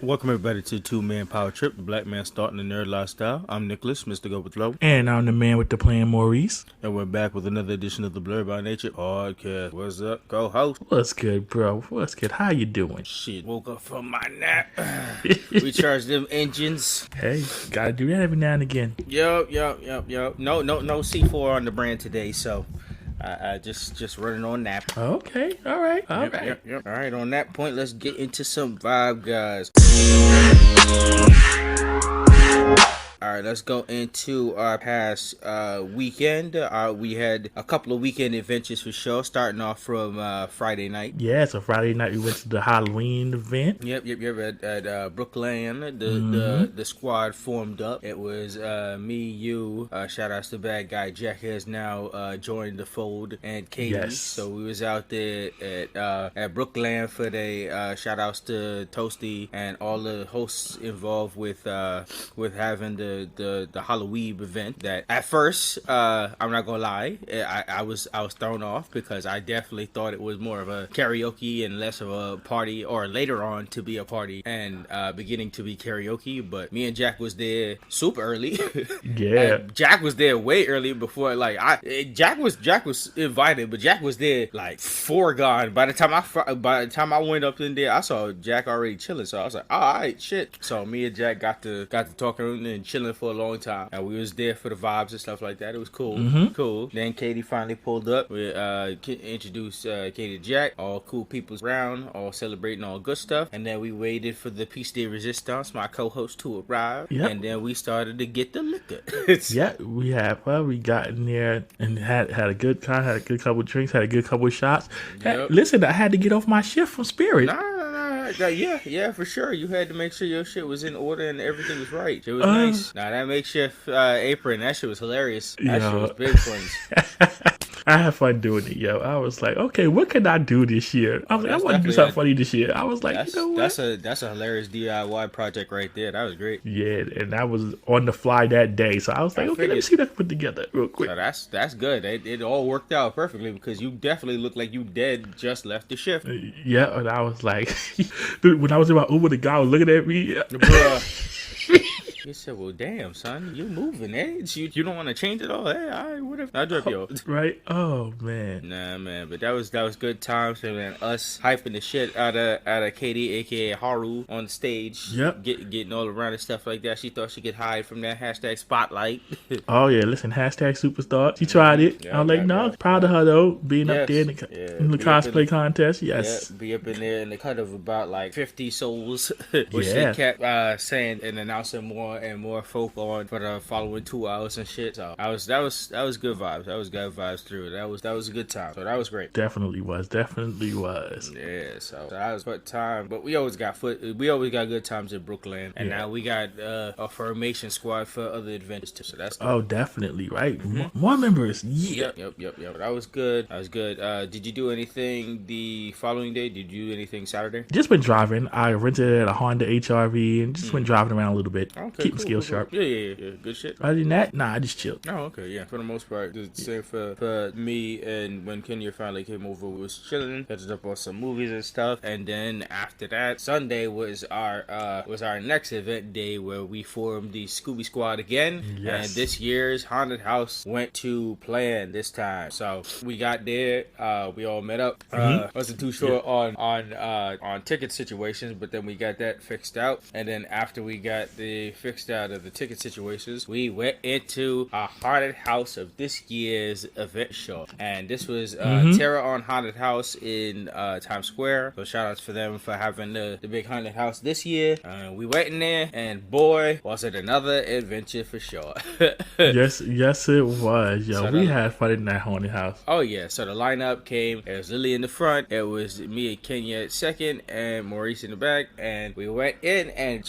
Welcome everybody to Two Man Power Trip, the Black Man Starting the Nerd Lifestyle. I'm Nicholas, Mr. Go With Flow. And I'm the man with the plan, Maurice. And we're back with another edition of the Blerd By Nature Podcast. What's up, co-host? What's good, bro? What's good? How you doing? Shit, woke up from my nap. Recharge them engines. Hey, gotta do that every now and again. Yup. No C4 on the brand today, so I just running on nap. Okay, all right. Yep. All right, on that point, let's get into some vibe, guys. All right, let's go into our past weekend. We had a couple of weekend adventures for sure, starting off from Friday night. Yeah, so Friday night we went to the Halloween event. Yep. At Brooklyn, the squad formed up. It was me, you. Shout outs to bad guy Jack has now joined the fold, and Katie. Yes. So we was out there at Brooklyn for the shout outs to Toasty and all the hosts involved with having the Halloween event. That at first, I'm not gonna lie, I was thrown off because I definitely thought it was more of a karaoke and less of a party, or later on to be a party and beginning to be karaoke. But me and Jack was there super early. Yeah, Jack was there way early before. Jack was invited, but Jack was there like foregone. By the time I went up in there, I saw Jack already chilling. So I was like, all right, shit. So me and Jack got to talking and chilling for a long time, and we was there for the vibes and stuff like that. It was cool. Cool. Then Katie finally pulled up. We introduced Katie to Jack. All cool people's around, all celebrating all good stuff. And then we waited for the piece de resistance, my co-host, to arrive. Yep. And then we started to get the liquor. Yeah, we had fun. We got in there and had a good time, had a good couple of drinks, had a good couple of shots. Yep. Listen, I had to get off my shift from Spirit. Nah. Yeah, for sure. You had to make sure your shit was in order and everything was right. It was nice. Nah, that makeshift apron, that shit was hilarious. That shit was big friends. I had fun doing it, yo. I was like, okay, what can I do this year? I was like, I want to do something funny this year. I was like, you know what? That's a hilarious DIY project right there. That was great. Yeah, and that was on the fly that day. So I was like, okay, let me see that put together real quick. So that's good. It all worked out perfectly because you definitely looked like you dead just left the shift. Yeah, and I was like, when I was in my Uber, the guy was looking at me. Bruh. He said, well, damn, son, you moving, eh? You don't want to change it all? Hey, all right, whatever. I'll drop you off. Right? Oh, man. Nah, man, but that was good times. And then us hyping the shit out of Katie, a.k.a. Haru, on the stage. Yep. Getting all around and stuff like that. She thought she could hide from that hashtag spotlight. Oh, yeah, listen, hashtag superstar. She tried it. Yeah, I was like, no, proud of her, though, being up there in the cosplay contest. Yes. Yeah, be up in there in the cut of about like 50 souls, which Yeah. they kept saying and announcing more and more folk on for the following 2 hours and shit. So that was good vibes. That was good vibes through. That was a good time. So that was great. Definitely was. Yeah. So that was good time. But we always got good times in Brooklyn, and now we got a formation squad for other adventures too. So that's good. Oh, definitely, right? More members. Yeah. Yep. That was good. Did you do anything the following day? Did you do anything Saturday? Just been driving. I rented a Honda HRV and just been driving around a little bit. Okay, Keeping cool, skills cool. sharp. Yeah. Good shit. Other than that, nah, I just chilled. Oh, okay, yeah. For the most part, the same for me. And when Kenya finally came over, we was chilling, catching up on some movies and stuff. And then after that, Sunday was our next event day where we formed the Scooby Squad again. Yes. And this year's haunted house went to plan this time. So we got there. We all met up. Wasn't too sure on ticket situations, but then we got that fixed out. And then after we got the fixed out of the ticket situations, we went into a haunted house of this year's event show, and this was Terror on Haunted House in Times Square. So shout outs for them for having the big haunted house this year. We went in there, and boy, was it another adventure for sure. yes, it was. Yo, so we had fun in that haunted house. Oh yeah, so the lineup came. It was Lily in the front. It was me and Kenya at second, and Maurice in the back. And we went in, and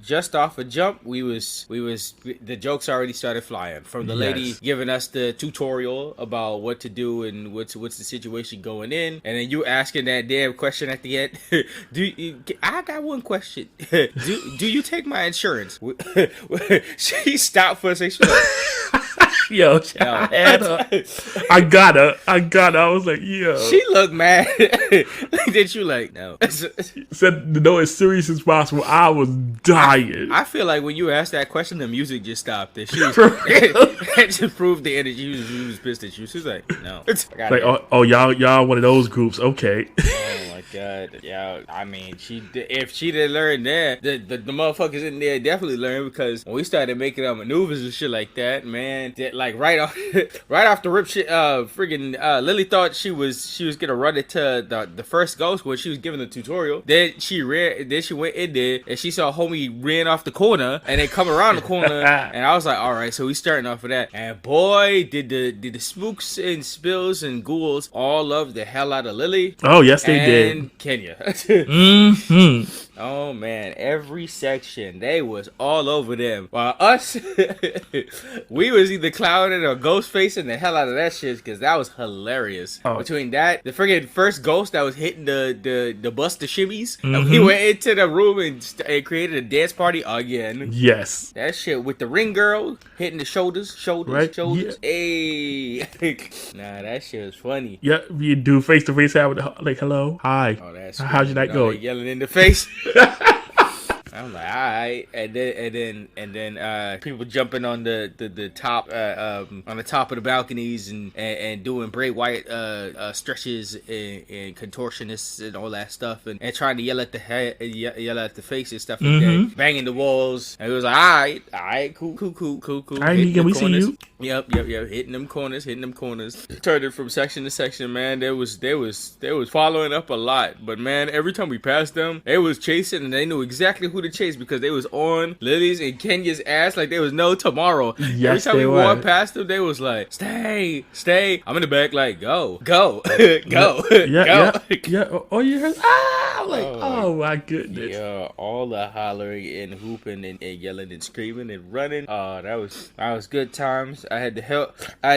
just off a jump, we was the jokes already started flying from the lady giving us the tutorial about what to do and what's the situation going in, and then you asking that damn question at the end. I got one question. Do you take my insurance? She stopped for a second. Yo, I had her. I got her. I was like, yo. She looked mad. Did you like, no? Said to know as serious as possible. I was dying. I feel like when you asked that question, the music just stopped. And she was, it just proved the energy. She was pissed at you. She was like, no. Like, y'all one of those groups. Okay. Oh my god. Yeah, I mean, if she didn't learn that, the motherfuckers in there definitely learned, because when we started making our maneuvers and shit like that, man, like right off the rip shit, friggin' Lily thought she was gonna run into the first ghost when she was giving the tutorial. Then she went in there and she saw homie ran off the corner and then come around the corner, and I was like, all right, so we starting off of that. And boy, did the spooks and spills and ghouls all love the hell out of Lily. Oh yes, they did. And Kenya. Mm-hmm. Oh man, every section they was all over them. While us, we was either clouded or ghost facing the hell out of that shit, because that was hilarious. Oh. Between that, the friggin' first ghost that was hitting the bus, the shimmies, and we went into the room and created a dance party again. Yes, that shit with the ring girl hitting the shoulders. Right? Yeah. Hey, nah, that shit was funny. Yeah, you do face to face like hello, hi. Oh, that's how's your night going? Yelling in the face. I'm like, all right, and then people jumping on the top on the top of the balconies and doing Bray Wyatt stretches and contortionists and all that stuff, and trying to yell at the head, yell at the face and stuff like that, banging the walls. And it was like, all right, cool. All right, can we see you? Yep, hitting them corners. Turned it from section to section, man. They was following up a lot, but man, every time we passed them, they was chasing, and they knew exactly who to chase because they was on Lily's and Kenya's ass like there was no tomorrow. Yes, every time we walked past them, they was like, stay. I'm in the back like, go. Yeah. Oh, you heard? I'm like, oh my goodness. Yeah, all the hollering and hooping and yelling and screaming and running. Oh, that was good times. I had to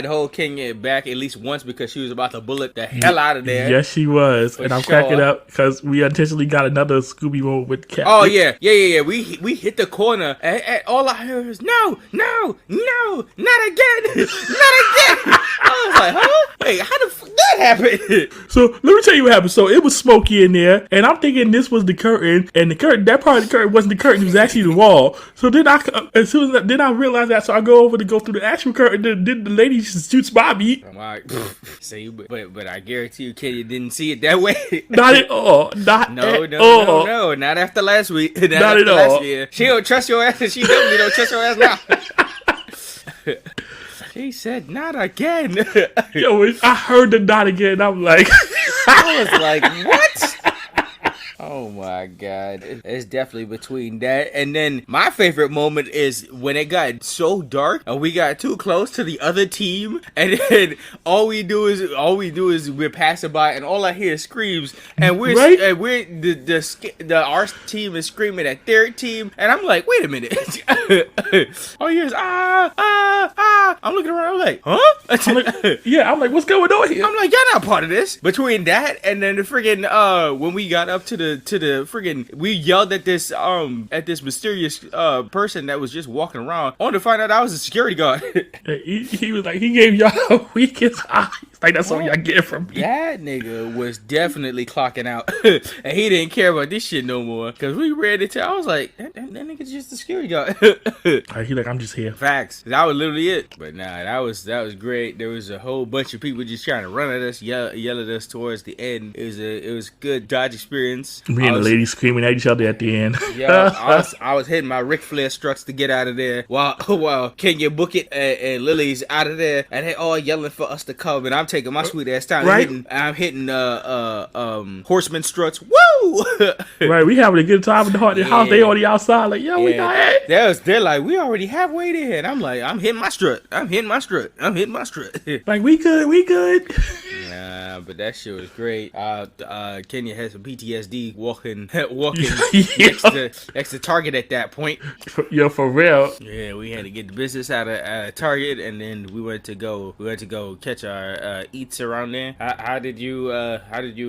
hold Kenya back at least once because she was about to bullet the hell out of there. Yes, she was. And I'm cracking up because we intentionally got another Scooby moment with Cat. Oh yeah. We hit the corner and all I heard was no, not again. I was like, huh? Wait, how the fuck that happened? So let me tell you what happened. So it was smoky in there, and I'm thinking this was the curtain, and that part of the curtain wasn't the curtain; it was actually the wall. So then I realized that, so I go over to go through the actual curtain. Then the lady shoots Bobby. I'm like, see, but I guarantee you, Kenya didn't see it that way. Not at all. No, not after last week. Not at all. Year. She don't trust your ass, and she definitely don't trust your ass now. She said, not again. Yo, I heard the not again. I'm like, I was like, what? Oh my god. It's definitely between that. And then my favorite moment is when it got so dark and we got too close to the other team, and then all we do is we're passing by and all I hear is screams, and our team is screaming at their team, and I'm like, wait a minute. All you hear is I'm looking around, I'm like, huh? I'm like, what's going on here? I'm like, y'all not part of this. Between that and then the friggin' when we got up to the friggin', we yelled at this mysterious person that was just walking around, only to find out I was a security guard. he was like, he gave y'all weakest eyes. Like, that's all y'all get from me. That nigga was definitely clocking out. And he didn't care about this shit no more. Cause we ran into, I was like, that nigga's just a security guard. He like, I'm just here. Facts. That was literally it. But nah, that was great. There was a whole bunch of people just trying to run at us, yell at us towards the end. It was good Dodge experience. Me and the lady screaming at each other at the end. Yeah, I was hitting my Ric Flair struts to get out of there while Kenya Bookit and Lily's out of there, and they all yelling for us to come, and I'm taking my sweet ass time. Right? I'm hitting horseman struts. Woo! Right, we having a good time in the haunted house. They on the outside like, yo, we got it. They're like, we already halfway there, and I'm like, I'm hitting my strut. Like, we good. Nah, but that shit was great. Kenya had some PTSD walking next to Target at that point. Yo, for real. Yeah, we had to get the business out of Target, and then we went to go catch our eats around there. How did you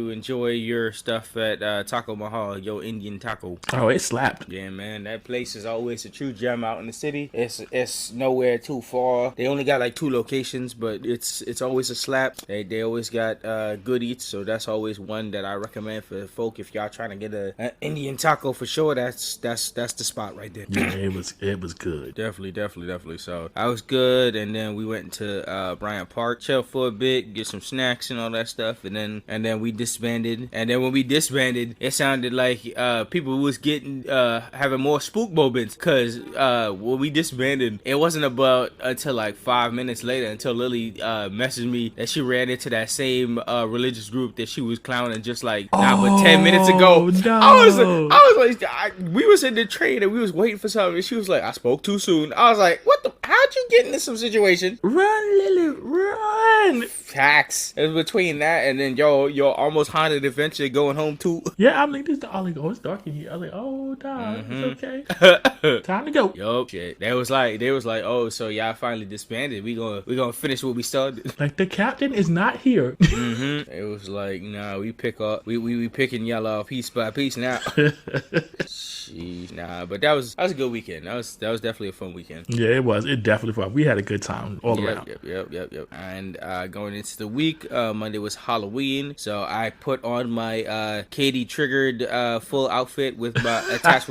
enjoy your stuff at Taco Mahal, Yo Indian Taco? Oh, it slapped. Yeah, man, that place is always a true gem out in the city. It's nowhere too far. They only got like 2 locations, but it's always a slap. They always got good eats, so that's always one that I recommend for folk. If y'all trying to get an Indian taco for sure, that's the spot right there. Yeah, it was good. Definitely. So I was good, and then we went to Bryant Park, chill for a bit, get some snacks and all that stuff, and then we disbanded. And then when we disbanded, it sounded like people was getting having more spook moments, because when we disbanded, it wasn't about until like 5 minutes later until Lily messaged me that she ran into that same religious group that she was clowning just like not but 10 minutes ago. No. I was like, we was in the train and we was waiting for something, and she was like, I spoke too soon. I was like, what the? How'd you get into some situation? Run, Lily, run! Facts. It was between that and then your almost haunted adventure going home too. Yeah, I'm like, it's dark in here. I was like, oh, nah, it's okay. Time to go. Yup, shit. They was like, oh, so y'all finally disbanded. We gonna finish what we started. Like, the captain is not here. It was like, nah, we pick up, we picking y'all off piece by piece now. Jeez, nah, but that was a good weekend. That was definitely a fun weekend. Yeah, it was. It definitely fun. We had a good time all around. Yep. And going into the week, Monday was Halloween, so I put on my Katie triggered full outfit with my attached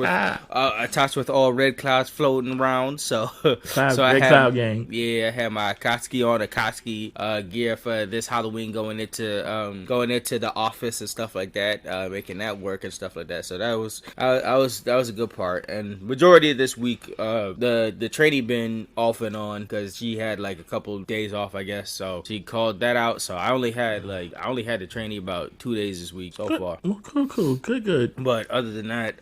with all red clouds floating around. So Cloud gang. Yeah, I had my Akatsuki on, Akatsuki gear for this Halloween, going into the office and stuff like that, making that work and stuff like that. So that was a good part. And majority of this week, the trainee been off and on because she had like a couple days off, I guess. So she called that out. So I only had the trainee about 2 days this week so far. Cool. Good. But other than that,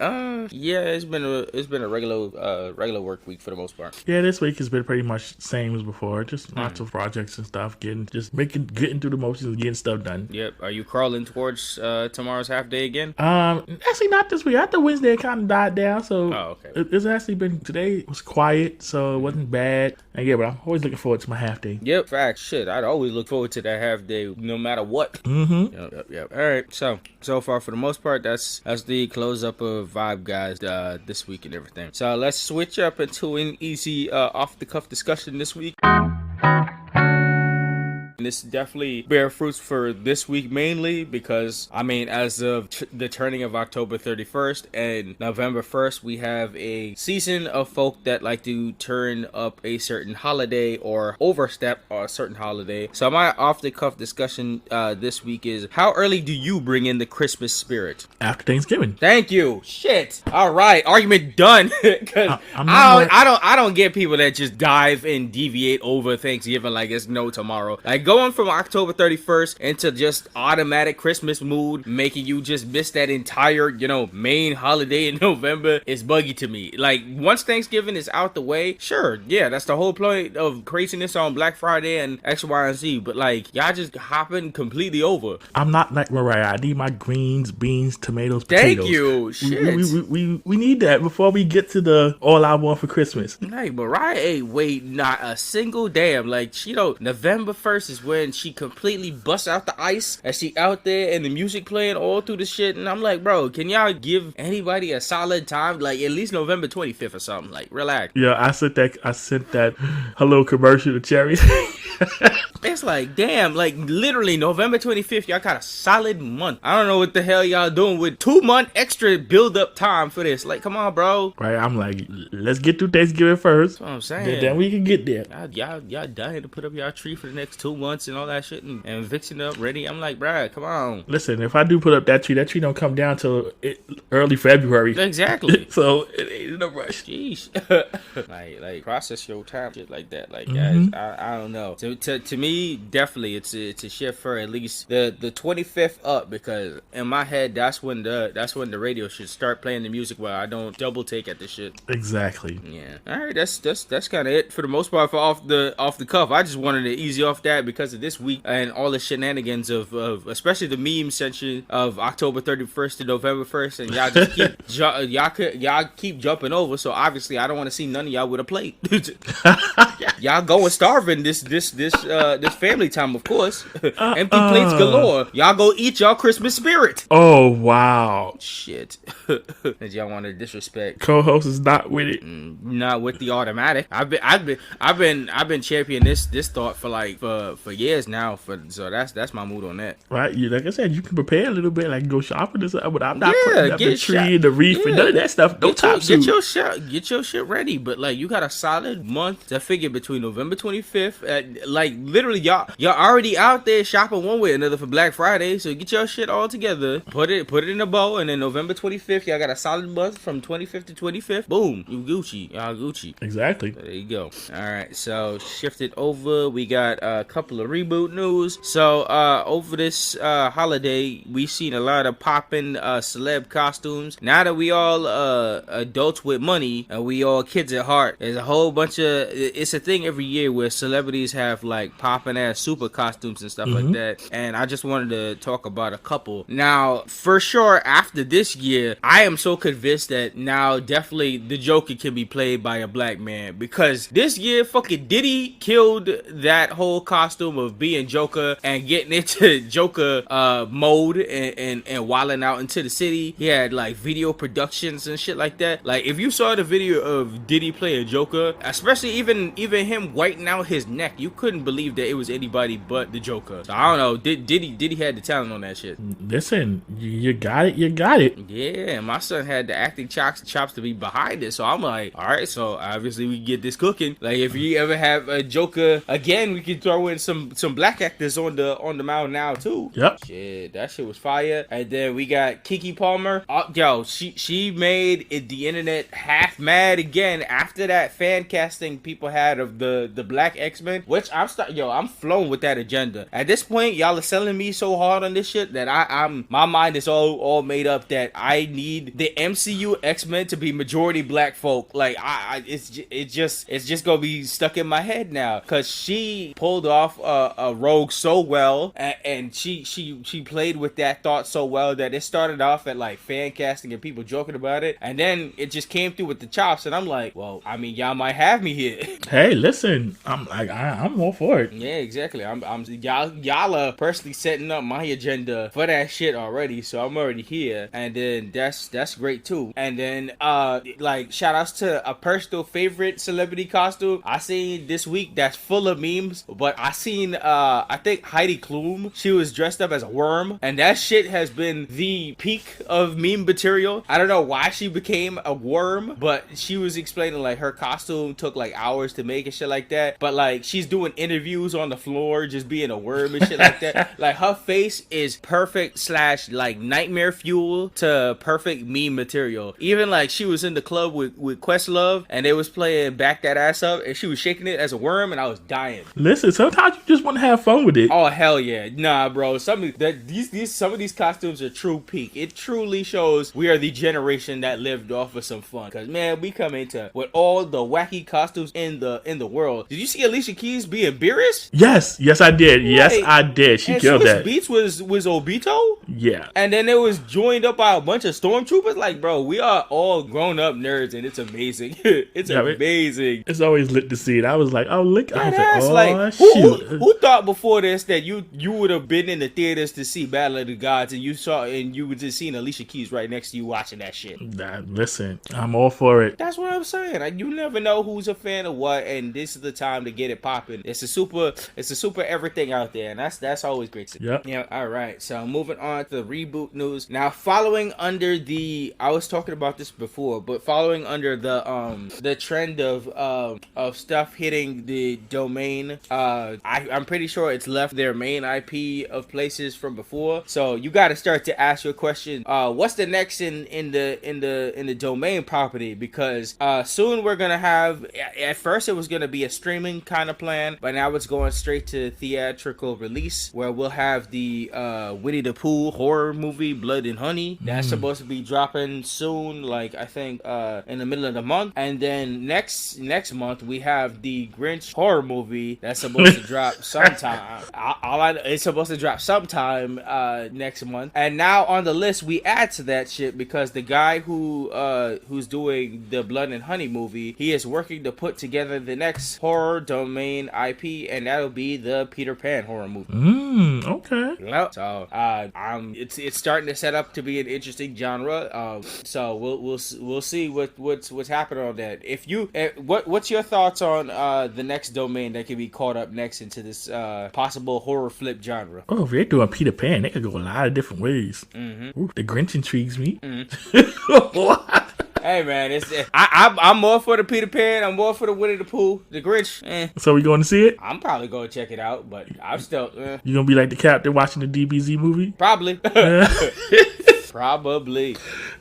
yeah, it's been a regular work week for the most part. Yeah, this week has been pretty much the same as before. Just lots of projects and stuff, getting through the motions and getting stuff done. Yep. Are you crawling towards tomorrow's half day again? Actually not this week. After Wednesday, it kind of died down. So okay. It's actually been, today was quiet, so it wasn't bad. And yeah, but I'm always looking forward to my half day. Yep, facts. Shit, I'd always look forward to that half day, no matter what. Yep. All right. So far, for the most part, that's the close up of Vibe Guys this week and everything. So let's switch up into an easy off the cuff discussion this week. And this definitely bear fruits for this week mainly because, I mean, as of the turning of October 31st and November 1st, we have a season of folk that like to turn up a certain holiday or overstep a certain holiday. So my off-the-cuff discussion this week is, how early do you bring in the Christmas spirit? After Thanksgiving. Thank you. Shit. All right. Argument done. Because I don't get people that just dive and deviate over Thanksgiving like it's no tomorrow. Like, going from October 31st into just automatic Christmas mood, making you just miss that entire, main holiday in November is buggy to me. Like, once Thanksgiving is out the way, sure, yeah, that's the whole point of craziness on Black Friday and X, Y, and Z. But, like, y'all just hopping completely over. I'm not like Mariah. I need my greens, beans, tomatoes, potatoes. Thank you. Shit. We need that before we get to the all I want for Christmas. Like, Mariah ain't wait not a single damn. Like, November 1st is when she completely busts out the ice and she out there and the music playing all through the shit, and I'm like, bro, can y'all give anybody a solid time, like at least November 25th or something? Like, relax. Yeah, I sent that hello commercial to Cherry. It's like, damn, like literally November 25th, y'all got a solid month. I don't know what the hell y'all doing with 2 month extra build up time for this. Like, come on, bro. Right, I'm like, let's get through Thanksgiving first. That's what I'm saying. Then we can get there. Y'all dying to put up y'all tree for the next 2 months and all that shit and fixing it up ready. I'm like, bruh, come on. Listen, if I do put up that tree don't come down till early February. Exactly. So it ain't no rush. Jeez. like process your time, shit like that. Like, guys, I don't know. To me, definitely it's a shift for at least the 25th up, because in my head that's when the radio should start playing the music where I don't double take at the shit. Exactly. Yeah. All right, that's kind of it for the most part for off the cuff. I just wanted to easy off that because because of this week and all the shenanigans of especially the meme section of October 31st to November 1st, and y'all just keep y'all keep jumping over. So obviously, I don't want to see none of y'all with a plate. Y'all going starving this family time, of course. Empty plates galore. Y'all go eat y'all Christmas spirit. Oh wow. Shit. That y'all want to disrespect. Co-host is not with it. Not with the automatic. I've been championing this thought for years now. So that's my mood on that. Right. You like I said, you can prepare a little bit, like go shopping and stuff, but I'm not putting up the get tree and the wreath and none of that stuff. No top suit. Get your shit ready. But like you got a solid month to figure between November 25th. Like literally y'all already out there shopping one way or another for Black Friday. So get your shit all together. Put it in a bow, and then November 25th, y'all got a solid month from 25th to 25th. Boom, you Gucci. Y'all Gucci. Exactly. So there you go. All right. So shifted over. We got a couple of reboot news. So over this holiday, we've seen a lot of popping celeb costumes. Now that we all adults with money and we all kids at heart, there's a whole bunch of, it's a thing every year where celebrities have like popping ass super costumes and stuff like that. And I just wanted to talk about a couple. Now, for sure, after this year, I am so convinced that now definitely the Joker can be played by a black man, because this year fucking Diddy killed that whole costume of being Joker and getting into Joker mode and wilding out into the city. He had like video productions and shit like that. Like if you saw the video of Diddy playing Joker, especially even him whitening out his neck, you couldn't believe that it was anybody but the Joker. So I don't know, Diddy had the talent on that shit. Listen, you got it. Yeah, my son had the acting chops to be behind it. So I'm like, all right, so obviously we get this cooking. Like if you ever have a Joker again, we can throw in some black actors on the mound now too. Yep. Shit, that shit was fire. And then we got Keke Palmer. She made the internet half mad again after that fan casting people had of the Black X-Men, which I'm flown with that agenda. At this point, y'all are selling me so hard on this shit that my mind is all made up that I need the MCU X-Men to be majority black folk. Like it's just gonna be stuck in my head now, because she pulled off a rogue so well, and she played with that thought so well that it started off at like fan casting and people joking about it, and then it just came through with the chops, and I'm like, well, I mean, y'all might have me here. Hey, listen, I'm all for it. Yeah, exactly. Y'all are personally setting up my agenda for that shit already, so I'm already here, and then that's great too. And then like shout outs to a personal favorite celebrity costume I seen this week that's full of memes, but I seen I think Heidi Klum, she was dressed up as a worm, and that shit has been the peak of meme material. I don't know why she became a worm, but she was explaining like her costume took like hours to make and shit like that, but like she's doing interviews on the floor just being a worm and shit like that. Like her face is perfect / like nightmare fuel to perfect meme material. Even like she was in the club with Questlove and they was playing Back That Ass Up and she was shaking it as a worm and I was dying. Listen, sometimes you just want to have fun with it. Oh hell yeah. Nah bro, some of these costumes are true peak. It truly shows we are the generation that lived off of some fun, because man, we come into with all the wacky costumes in the world. Did you see Alicia Keys being Beerus? Yes I did. Yes I did. She killed that. Beats was Obito? Yeah. And then it was joined up by a bunch of stormtroopers. Like bro, we are all grown up nerds and it's amazing. It's amazing. It's always lit to see it. I was like, oh look, I was like, shoot. Who thought before this that you would have been in the theaters to see Battle of the Gods and you would just seen Alicia Keys right next to you watching that shit? Listen, I'm all for it. That's what I'm saying. Like, you never know who's a fan of what, and this is the time to get it popping. It's a super everything out there, and that's always great to see. Yep. Yeah. All right. So moving on to the reboot news. Now, following under I was talking about this before, but following under the trend of stuff hitting the domain, I'm pretty sure it's left their main IP of places from before. So you got to start to ask your question. What's the next in the domain property? Because soon we're gonna have. At first, it was gonna going to be a streaming kind of plan, but now it's going straight to theatrical release, where we'll have the Winnie the Pooh horror movie Blood and Honey. That's supposed to be dropping soon, like I think in the middle of the month. And then next month we have the Grinch horror movie that's supposed to drop sometime. It's supposed to drop sometime next month. And now on the list we add to that shit because the guy who's doing the Blood and Honey movie, he is working to put together the next horror domain IP, and that'll be the Peter Pan horror movie. Okay. Yep. So it's starting to set up to be an interesting genre. So we'll see what's happening on that. What's your thoughts on the next domain that could be caught up next into this possible horror flip genre? Oh, if they're doing Peter Pan, they could go a lot of different ways. Ooh, the Grinch intrigues me. Hey man, I'm more for the Peter Pan. I'm more for the Winnie the Pooh. The Grinch. So we going to see it? I'm probably going to check it out, but I'm still. You gonna be like the captain watching the DBZ movie? Probably. Probably.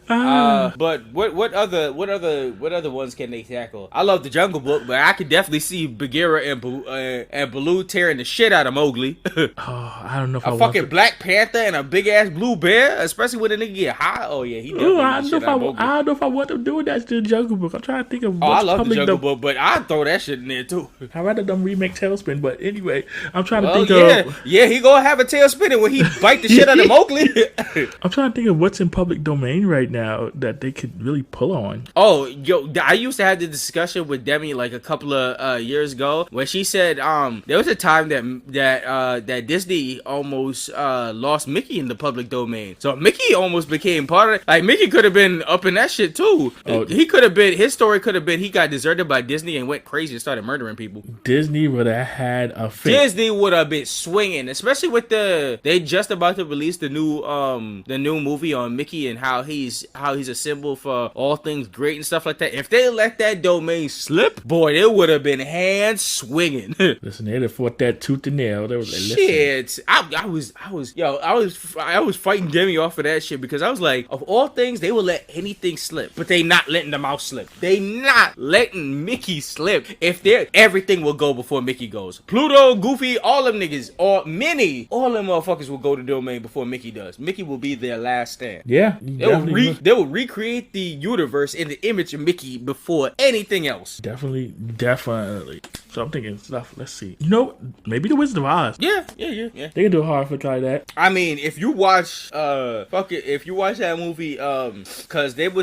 But what other ones can they tackle? I love the Jungle Book, but I could definitely see Bagheera and Baloo tearing the shit out of Mowgli. I don't know if a fucking Black Panther and a big ass blue bear, especially when a nigga get high. Oh yeah, he definitely. I don't know if I want them doing that to the Jungle Book. I'm trying to think of. I love the Jungle Book, but I'd throw that shit in there too. I'd rather them remake Tailspin, but anyway, I'm trying to think of. Yeah, he gonna have a tail spinning when he bite the shit out of Mowgli. I'm trying to think of what's in public domain right now that they could really pull on. Oh, yo, I used to have the discussion with Demi like a couple of years ago where she said there was a time that Disney almost lost Mickey in the public domain. So Mickey almost became part of it. Like Mickey could have been up in that shit too. He could have been. His story could have been he got deserted by Disney and went crazy and started murdering people. Disney would have had a fit. Disney would have been swinging, especially with they just about to release the new movie on Mickey and how he's a symbol for all things great and stuff like that. If they let that domain slip, boy, it would have been hand swinging. Listen, they'd have fought that tooth and nail. They was like, shit. I was fighting Demi off of that shit because I was like, of all things, they will let anything slip, but they not letting the mouse slip. They not letting Mickey slip. If everything will go before Mickey goes. Pluto, Goofy, all them niggas, or Minnie, all them motherfuckers will go to domain before Mickey does. Mickey will be their last stand. Yeah. They will recreate the universe in the image of Mickey before anything else. Definitely. So I'm thinking stuff. Let's see. Maybe the Wizard of Oz. Yeah. They can do a horror flick like that. I mean, if you watch, if you watch that movie, cause this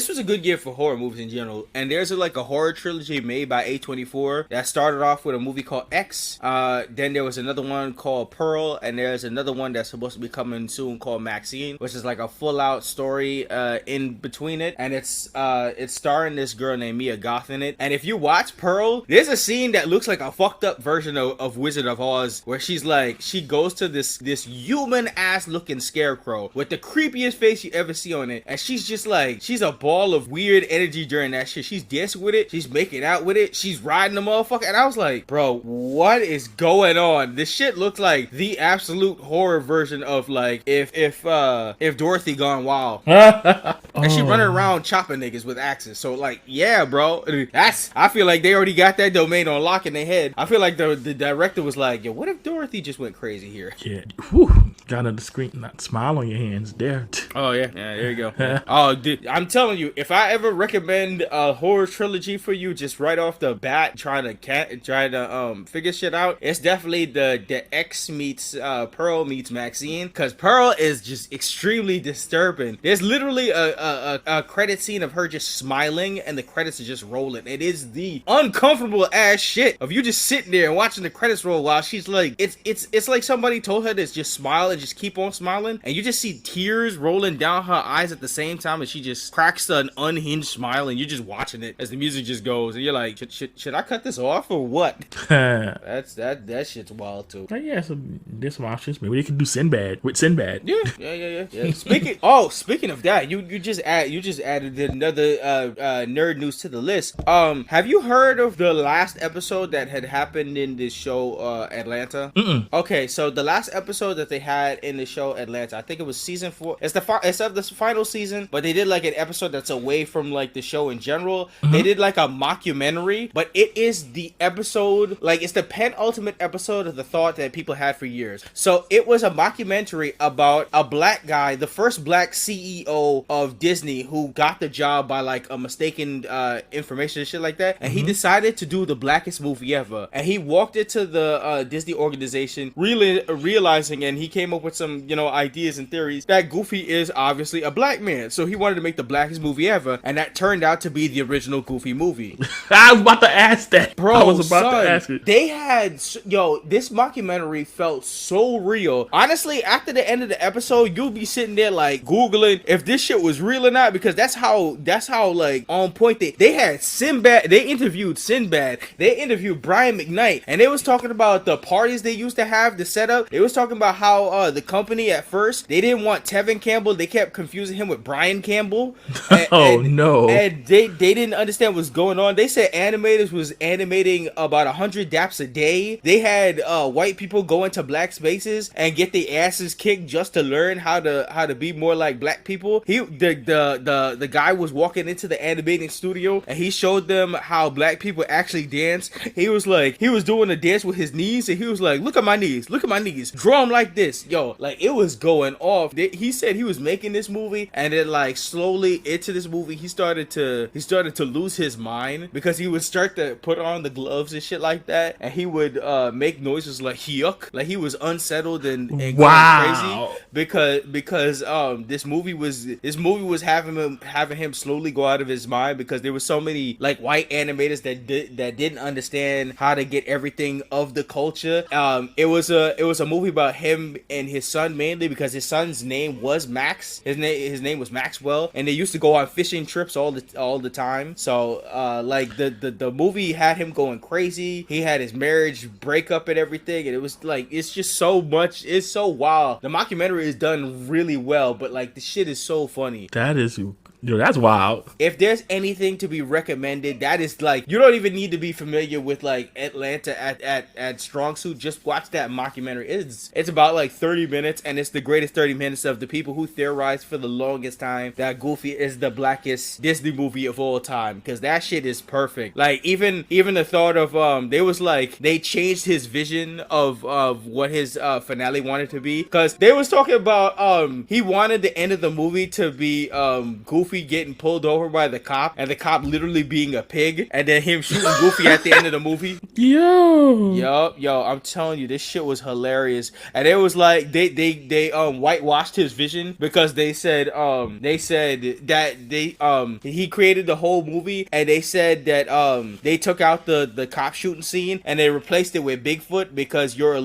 was a good year for horror movies in general, and there's a horror trilogy made by A24 that started off with a movie called X. Then there was another one called Pearl, and there's another one that's supposed to be coming soon called Maxine, which is like a full out story in between it, and it's starring this girl named Mia Goth in it. And if you watch Pearl, there's a scene that looks like a fucked up version of Wizard of Oz, where she goes to this human ass looking scarecrow with the creepiest face you ever see on it, and she's just like, she's a ball of weird energy during that shit. She's dancing with it, she's making out with it, she's riding the motherfucker, and I was like, bro, what is going on? This shit looks like the absolute horror version of like if Dorothy gone wild. And she running around chopping niggas with axes. So like, yeah, bro, I feel like they already got that domain on lock in their head. I feel like the director was like, yo, what if Dorothy just went crazy here? Yeah. Whew. Got on the screen, not smile on your hands there. Oh yeah, there you go. Oh, dude, I'm telling you, if I ever recommend a horror trilogy for you, just right off the bat, trying to figure shit out, it's definitely the X meets Pearl meets Maxine, because Pearl is just extremely disturbing. There's literally a credit scene of her just smiling, and the credits are just rolling. It is the uncomfortable ass shit of you just sitting there and watching the credits roll while she's like, it's like somebody told her to just smile and just keep on smiling, and you just see tears rolling down her eyes at the same time, and she just cracks an unhinged smile, and you're just watching it as the music just goes, and you're like, should I cut this off or what? that shit's wild too. Yeah, so there's some options. Maybe they could do Sinbad with Sinbad. Yeah. Speaking of that, you just added another nerd news to the list. Have you heard of the last episode that had happened in this show, Atlanta? Mm-mm. Okay, so the last episode that they had had in the show Atlanta. I think it was season 4. It's of the final season, but they did like an episode that's away from like the show in general. They did like a mockumentary, but it is the episode, like it's the penultimate episode of the thought that people had for years. So it was a mockumentary about a black guy, the first black CEO of Disney, who got the job by like a mistaken information and shit like that, and he decided to do the blackest movie ever. And he walked into the Disney organization really realizing, and he came up with some, you know, ideas and theories that Goofy is obviously a black man. So he wanted to make the blackest movie ever, and that turned out to be the original Goofy movie. I was about to ask that. Bro, I was about to ask it. They had, this mockumentary felt so real. Honestly, after the end of the episode, you'll be sitting there like Googling if this shit was real or not, because that's how like on point they had Sinbad. They interviewed Sinbad. They interviewed Brian McKnight, and they was talking about the parties they used to have, the setup. They was talking about how the company at first, they didn't want Tevin Campbell. They kept confusing him with Brian Campbell. No. And they didn't understand what's going on. They said animators was animating about 100 daps a day. They had white people go into black spaces and get their asses kicked just to learn how to be more like black people. The guy was walking into the animating studio and he showed them how black people actually dance. He was doing a dance with his knees, and he was like, look at my knees, draw them like this. Like it was going off. He said he was making this movie, and then like slowly into this movie he started to lose his mind, because he would start to put on the gloves and shit like that, and he would make noises like yuck, like he was unsettled and going crazy because this movie was having him slowly go out of his mind, because there were so many like white animators that didn't understand how to get everything of the culture. It was a movie about him and his son, mainly because his son's name was Max. His name was Maxwell, and they used to go on fishing trips all the time. So like the movie had him going crazy. He had his marriage breakup and everything, and it was like, it's just so much. It's so wild. The mockumentary is done really well, but like the shit is so funny. That's wild. If there's anything to be recommended, that is like, you don't even need to be familiar with like Atlanta at Strong Suit. Just watch that mockumentary. It's about like 30 minutes, and it's the greatest 30 minutes of the people who theorized for the longest time that Goofy is the blackest Disney movie of all time, because that shit is perfect. Like even the thought of they changed his vision of what his finale wanted to be, because they was talking about he wanted the end of the movie to be Goofy getting pulled over by the cop, and the cop literally being a pig, and then him shooting Goofy at the end of the movie. Yo, I'm telling you, this shit was hilarious. And it was like they whitewashed his vision, because they said that he created the whole movie, and they said that they took out the cop shooting scene and they replaced it with Bigfoot, because your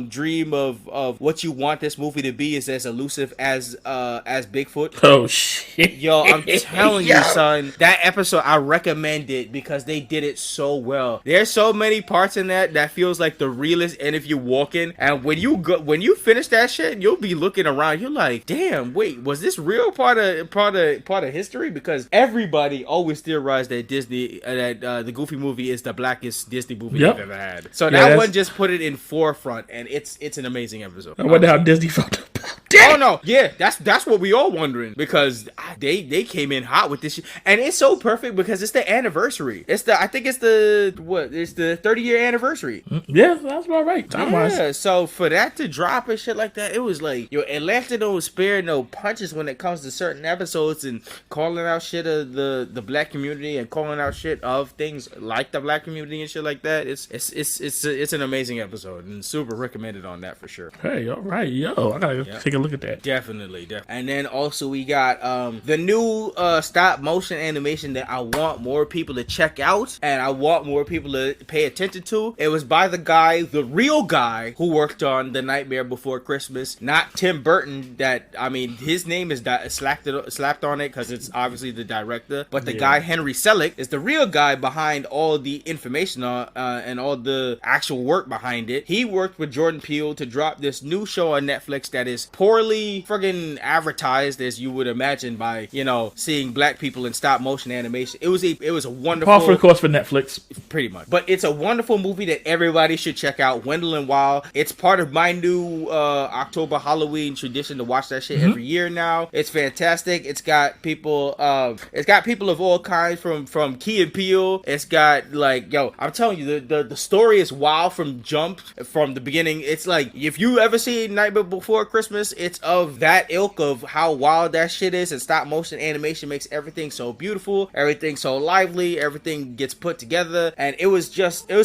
dream of what you want this movie to be is as elusive as Bigfoot. Oh shit. Yo, I'm telling you, son, that episode, I recommend it because they did it so well. There's so many parts in that feels like the realest interview walking, and when you finish that shit, you'll be looking around, you're like, damn, wait, was this real part of history? Because everybody always theorized that the Goofy movie is the blackest Disney movie they've ever had. So that one just put it in forefront, and it's an amazing episode. I wonder how Disney felt about that. Oh no, yeah, that's what we all wondering, because they came in hot with this shit, and it's so perfect because it's the anniversary. I think it's the 30-year anniversary. Yeah, that's about right. Yeah, so for that to drop and shit like that, it was like, Atlanta don't spare no punches when it comes to certain episodes and calling out shit of the black community and calling out shit of things like the black community and shit like that. It's an amazing episode and super recommended on that for sure. Hey, all right, I gotta take a look at that. Definitely. And then also we got the new stop motion animation that I want more people to check out, and I want more people to pay attention to. It was by the real guy who worked on The Nightmare Before Christmas, not Tim Burton. His name is slapped on it because it's obviously the director, but the guy Henry Selick is the real guy behind all the information and all the actual work behind it. He worked with Jordan Peele to drop this new show on Netflix that is as poorly friggin' advertised as you would imagine by, you know, seeing black people in stop motion animation. It was a wonderful, Par for the course for Netflix, pretty much. But it's a wonderful movie that everybody should check out. Wendell and Wild. It's part of my new October Halloween tradition to watch that shit every year now. It's fantastic. It's got people. It's got people of all kinds from Key and Peele. It's got like, yo, I'm telling you, the story is wild from jump from the beginning. It's like, if you ever see Nightmare Before Christmas, it's of that ilk of how wild that shit is, and stop motion animation makes everything so beautiful, everything so lively, everything gets put together, and it was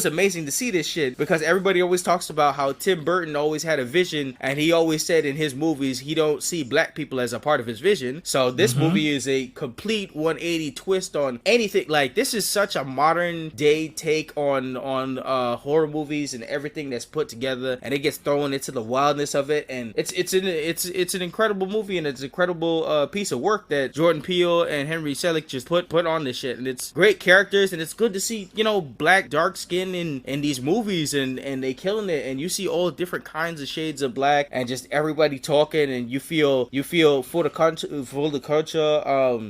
amazing to see this shit, because everybody always talks about how Tim Burton always had a vision, and he always said in his movies he don't see black people as a part of his vision. So this movie is a complete 180 twist on anything. Like, this is such a modern day take on horror movies and everything that's put together, and it gets thrown into the wildness of it, and it's an incredible movie, and it's an incredible piece of work that Jordan Peele and Henry Selick just put on this shit. And it's great characters, and it's good to see, you know, black dark skin in these movies, and they killing it, and you see all different kinds of shades of black, and just everybody talking, and you feel for the culture.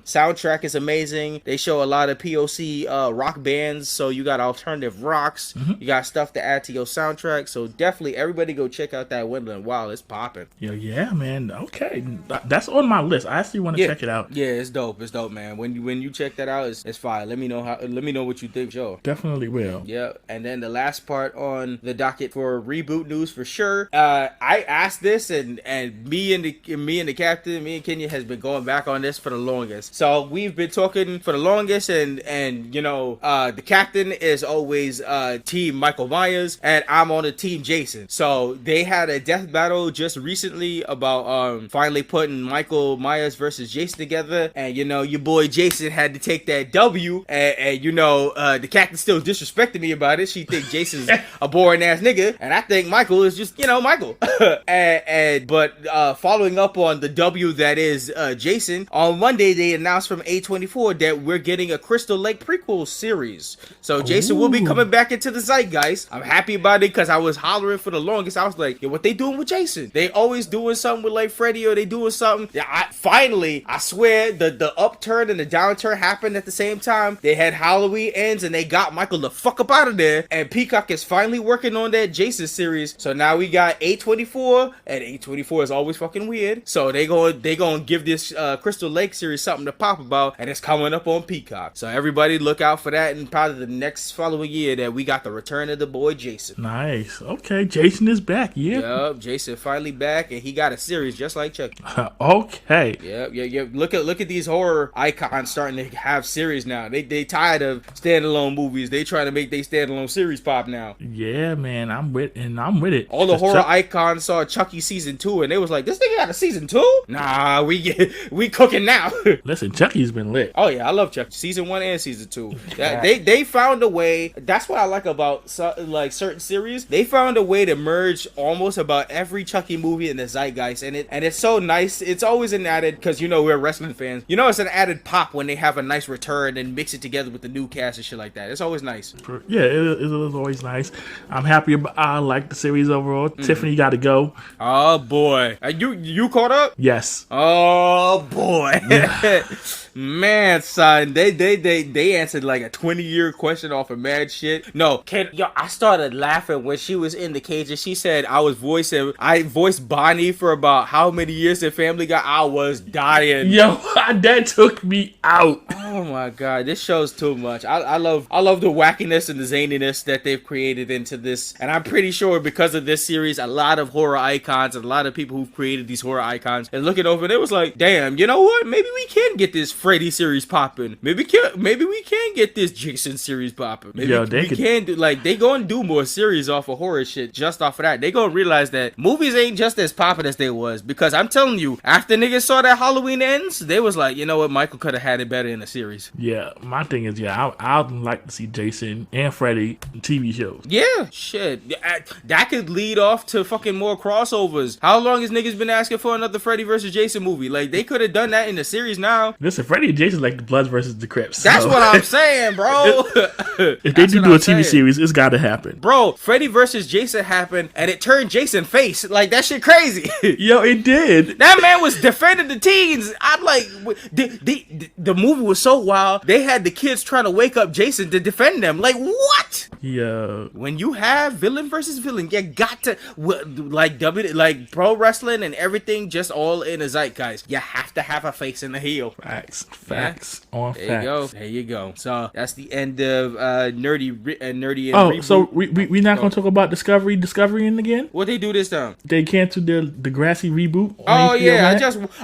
Soundtrack is amazing. They show a lot of POC rock bands, so you got alternative rocks, you got stuff to add to your soundtrack. So definitely everybody go check out that Wendell and Wild. It's popping. Yeah, man. Okay, that's on my list. I actually want to check it out. Yeah, it's dope, man. When you check that out, it's fire. Let me know what you think, Joe. Definitely will. Yeah. And then the last part on the docket for reboot news for sure. I asked this, and me and the captain, me and Kenya has been going back on this for the longest. So we've been talking for the longest, and you know, the captain is always team Michael Myers, and I'm on the team Jason. So they had a death battle just recently about finally putting Michael Myers versus Jason together, and you know, your boy Jason had to take that W, and you know, the captain still disrespected me about it. She think Jason's a boring ass nigga, and I think Michael is just, you know, Michael. But following up on the W that is Jason, on Monday they announced from A24 that we're getting a Crystal Lake prequel series. So Jason will be coming back into the zeitgeist. I'm happy about it, because I was hollering for the longest. I was like, yo, what they doing with Jason? They always doing something with like Freddy, or they doing something. Yeah, I swear the upturn and the downturn happened at the same time. They had Halloween ends, and they got Michael the fuck up out of there, and Peacock is finally working on that Jason series. So now we got A24, and A24 is always fucking weird. So they going give this Crystal Lake series something to pop about, and it's coming up on Peacock. So everybody look out for that, and probably the next following year that we got the return of the boy Jason. Nice. Okay, Jason is back. Yeah. Yep, Jason finally back, and he got a series just like Chucky. Okay. Yeah. Look at these horror icons starting to have series now. They tired of standalone movies. They trying to make they standalone series pop now. Yeah, man, I'm with it. All the horror icons saw Chucky season 2, and they was like, "This nigga got a season 2? Nah, we cooking now." Listen, Chucky's been lit. Oh yeah, I love Chucky season 1 and season 2. They found a way. That's what I like about like certain series. They found a way to merge almost about every Chucky movie in the zeitgeist, and it's so nice. It's always an added, because you know we're wrestling fans. You know, it's an added pop when they have a nice return and mix it together with the new cast and shit like that. It's always nice. Yeah, it is always nice. I'm happy about. I like the series overall. Tiffany got to go. Oh boy, you caught up? Yes. Oh boy. Yeah. Man, son, they answered like a 20-year question off of mad shit. No, I started laughing when she was in the cage and she said I voiced Bonnie for about how many years in Family Guy. I was dying. Yo, that took me out. Oh my god, this show's too much. I love the wackiness and the zaniness that they've created into this, and I'm pretty sure because of this series, a lot of horror icons and a lot of people who've created these horror icons and looking over, and it was like, damn, you know what? Maybe we can get this Freddy series popping. Maybe we can get this Jason series popping. Maybe we can do, like, they gonna do more series off of horror shit just off of that. They gonna realize that movies ain't just as popping as they was, because I'm telling you, after niggas saw that Halloween Ends, they was like, you know what, Michael could have had it better in a series. Yeah, my thing is, I'd like to see Jason and Freddy in TV shows. Yeah, shit. That could lead off to fucking more crossovers. How long has niggas been asking for another Freddy versus Jason movie? Like, they could have done that in the series now. Listen, Freddy and Jason like the Bloods versus the Crips. That's what I'm saying, bro. If they do a TV series, it's got to happen. Bro, Freddy versus Jason happened, and it turned Jason face. Like, that shit crazy. Yo, it did. That man was defending the teens. I'm like, the movie was so wild. They had the kids trying to wake up Jason to defend them. Like, what? Yeah. When you have villain versus villain, you got to, like pro wrestling and everything, just all in a zeitgeist. You have to have a face and a heel. Facts. Yeah. There you go. So that's the end of nerdy and reboot. So we not gonna talk about Discovering again? What they do this time? They canceled the Degrassi reboot. Oh yeah,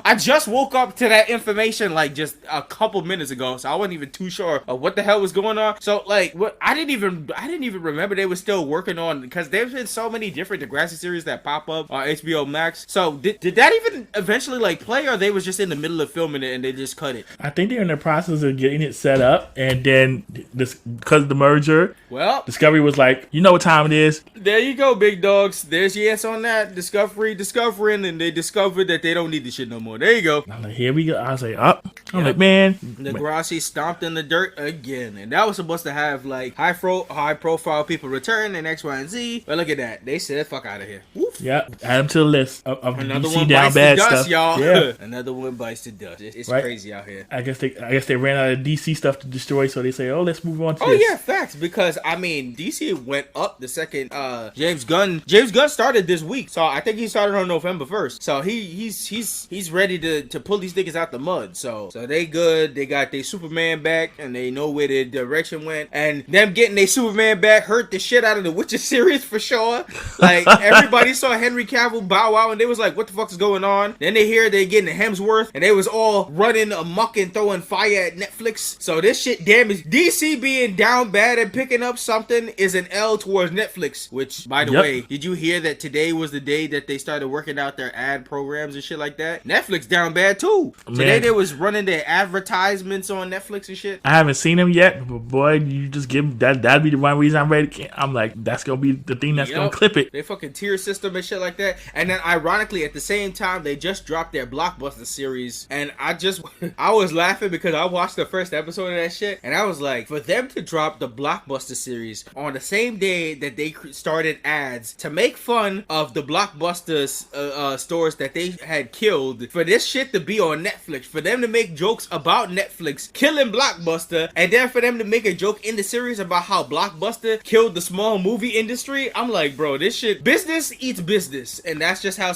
I just woke up to that information like just a couple minutes ago, so I wasn't even too sure of what the hell was going on. So like, what I didn't even remember they were still working on, because there's been so many different Degrassi series that pop up on HBO Max. So did that even eventually like play, or they was just in the middle of filming it and they just cut it? I think they're in the process of getting it set up, and then because of the merger, well, Discovery was like, you know what time it is. There you go, big dogs. There's your answer on that. Discovering, and they discovered that they don't need the shit no more. There you go. I'm like, here we go. I was like, like, man. Degrassi stomped in the dirt again, and that was supposed to have like high profile people return in X, Y, and Z. But look at that. They said, "Fuck out of here." Woof. Yeah, add them to the list of another DC one down bites bad the dust, stuff, y'all. Yeah, another one bites the dust. It's right? Crazy out here. I guess they ran out of DC stuff to destroy, so they say, "Oh, let's move on to this." Oh yeah, facts. Because I mean, DC went up the second. James Gunn started this week, so I think he started on November 1st. So he's ready to pull these niggas out the mud. So they good. They got their Superman back, and they know where their direction went. And them getting their Superman back hurt the shit out of the Witcher series for sure. Like everybody saw Henry Cavill bow out, and they was like, "What the fuck is going on?" Then they hear they getting the Hemsworth, and they was all running amok and throwing fire at Netflix. So this shit damaged. DC being down bad and picking up something is an L towards Netflix. Which, by the way, did you hear that today was the day that they started working out their ad programs and shit like that? Netflix down bad too. Today they was running their advertisements on Netflix and shit. I haven't seen them yet, but boy, you just give that. That'd be the one reason I'm ready. I'm like, that's gonna be the thing that's gonna clip it. They fucking tier system and shit like that. And then ironically, at the same time, they just dropped their blockbuster series, and I was laughing because I watched the first episode of that shit, and I was like, for them to drop the blockbuster series on the same day that they started ads to make fun of the blockbuster stores that they had killed, for this shit to be on Netflix, for them to make jokes about Netflix killing Blockbuster, and then for them to make a joke in the series about how Blockbuster killed the small movie industry, I'm like, bro, this shit, business eats business, and that's just how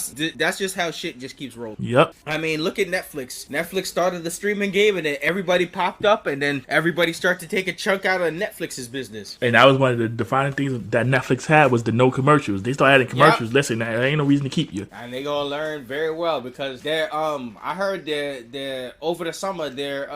shit just keeps rolling. Yep. I mean, look at Netflix. Netflix started the streaming game, and then everybody popped up, and then everybody started to take a chunk out of Netflix's business. And that was one of the defining things that Netflix had, was the no commercials. They started adding commercials. Listen, there ain't no reason to keep you. And they gonna learn very well, because I heard their over the summer their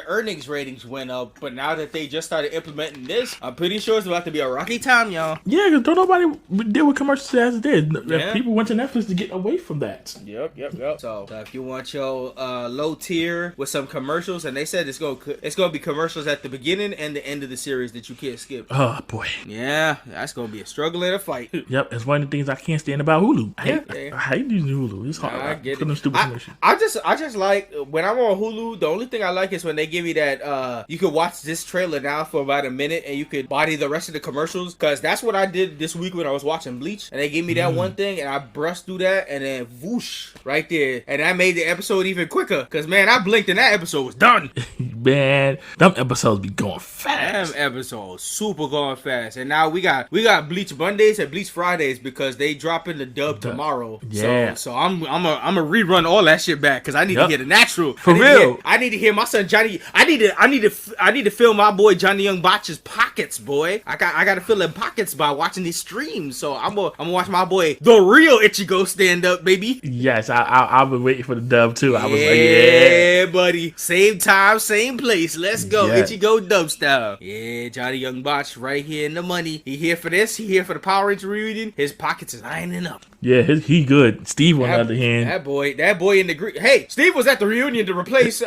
earnings ratings went up, but now that they just started implementing this, I'm pretty sure it's about to be a rocky time, y'all. Yeah, because don't nobody deal with commercials as it did. Yeah. People went to Netflix to get away from that. Yep. So if you want your low tier with some commercials, and they said it's gonna be commercials at the beginning and the end of the series that you can't skip. Oh boy. Yeah, that's gonna be a struggle and a fight. Yep, it's one of the things I can't stand about Hulu. I hate using Hulu. It's hard. I get it. Stupid commercials. I just like when I'm on Hulu. The only thing I like is when they give me that you can watch this trailer now for about a minute, and you could body the rest of the commercials. Because that's what I did this week when I was watching Bleach, and they gave me that one thing, and I brushed through that, and then whoosh right there, and that made the episode even quicker. Because man, I blinked and that episode was done. Man, them episodes be going fast. Them episodes super going fast, and now we got Bleach Mondays and Bleach Fridays because they dropping the dub tomorrow. Yeah. So I'm a rerun all that shit back because I need to hear the natural. For real. I need to hear my son Johnny. I need to feel my boy Johnny Young Botch's pockets, boy. I got to fill in pockets by watching these streams. So I'm gonna watch my boy the real Ichigo stand up, baby. Yes, I've been waiting for the dub too. I was like, yeah, buddy. Same time, same place. Let's go, Ichigo dub style. Yeah, Johnny Young Botch right here in the money. He here for this. He here for the Power Ranger reunion. His pockets is lining up. Yeah, he good. Steve, on the other hand, that boy in the green. Hey, Steve was at the reunion to replace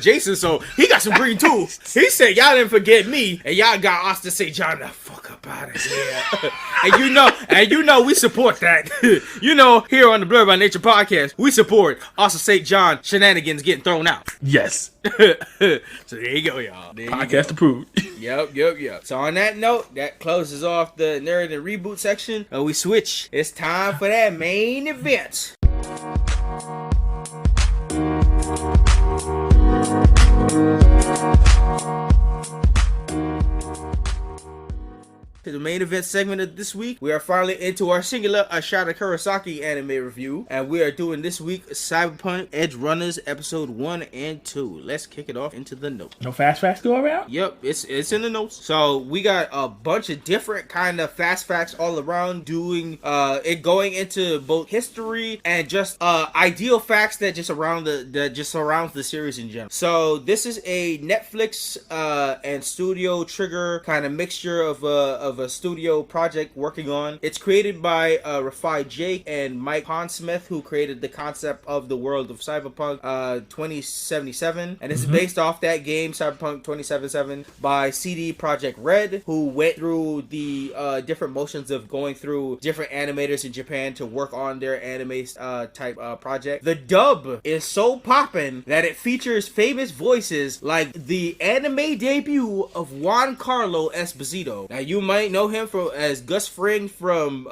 Jason, so he got some green too. He said, "Y'all didn't forget me, and y'all got us to say, John, the fuck up out of here." and you know, we support that. Here on the Blerd By Nature podcast, we support Austin St. John shenanigans getting thrown out. Yes. So there you go, y'all. Podcast approved. Yep. So on that note, that closes off the nerd and reboot section. And we switch. It's time for that main event. To the main event segment of this week, we are finally into our singular A Shot of Kurosake anime review, and we are doing this week Cyberpunk Edgerunners episode 1 and 2. Let's kick it off into the notes. No fast facts go around? Yep, it's in the notes. So we got a bunch of different kind of fast facts all around, doing it going into both history and just ideal facts that just surrounds the series in general. So this is a Netflix and Studio Trigger kind of mixture of a studio project working on. It's created by Rafai Jake and Mike Pondsmith, who created the concept of the world of Cyberpunk 2077, and it's based off that game Cyberpunk 2077 by CD Projekt Red, who went through the different motions of going through different animators in Japan to work on their anime type project. The dub is so poppin' that it features famous voices like the anime debut of Juan Carlo Esposito. Now you might know him as Gus Fring from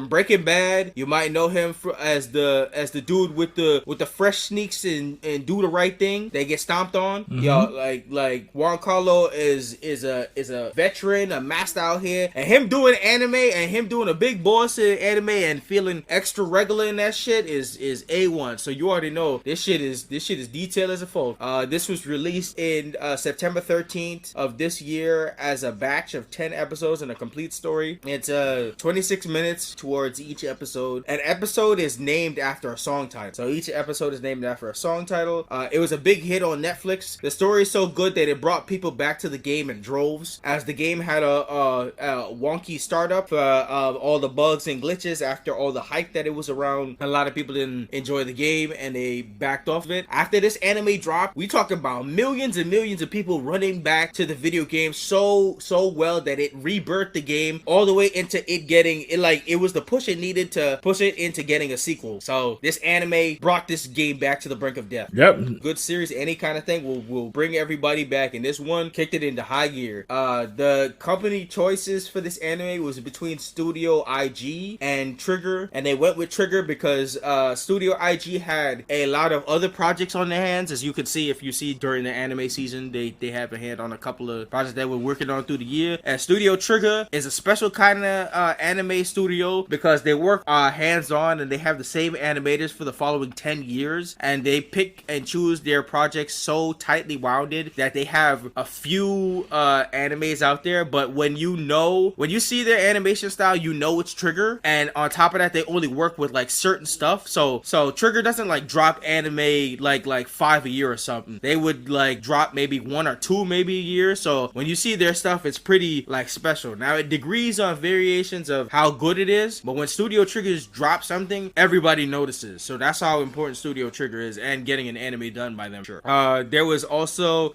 Breaking Bad. You might know him as the dude with the fresh sneaks and do the right thing. They get stomped on. Yo, like Juan Carlo is a veteran, a master out here, and him doing anime and him doing a big boss in anime and feeling extra regular in that shit is A1. So you already know this shit is detailed as a fold. This was released in September 13th of this year as a batch of 10 episodes and a complete story. It's 26 minutes towards each episode. An episode is named after a song title. So each episode is named after a song title. It was a big hit on Netflix. The story is so good that it brought people back to the game in droves, as the game had a wonky startup, all the bugs and glitches after all the hype that it was around. A lot of people didn't enjoy the game and they backed off of it. After this anime dropped, we talked about millions and millions of people running back to the video game so well that it rebirthed the game all the way into it getting it, like it was the push it needed to push it into getting a sequel. So this anime brought this game back to the brink of death. Yep. Good series, any kind of thing will bring everybody back, and this one kicked it into high gear. The company choices for this anime was between Studio IG and Trigger, and they went with Trigger because Studio IG had a lot of other projects on their hands. As you can see, if you see during the anime season, they have a hand on a couple of projects that we're working on through the year. And Studio Trigger is a special kind of anime studio because they work hands-on and they have the same animators for the following 10 years, and they pick and choose their projects so tightly wounded that they have a few animes out there, but when you see their animation style, you know it's Trigger. And on top of that, they only work with like certain stuff, so Trigger doesn't like drop anime like 5 a year or something. They would like drop maybe 1 or 2 maybe a year. So when you see their stuff, it's pretty like special. Now it degrees on variations of how good it is, but when Studio Triggers drop something, everybody notices. So that's how important Studio Trigger is, and getting an anime done by them. Sure. There was also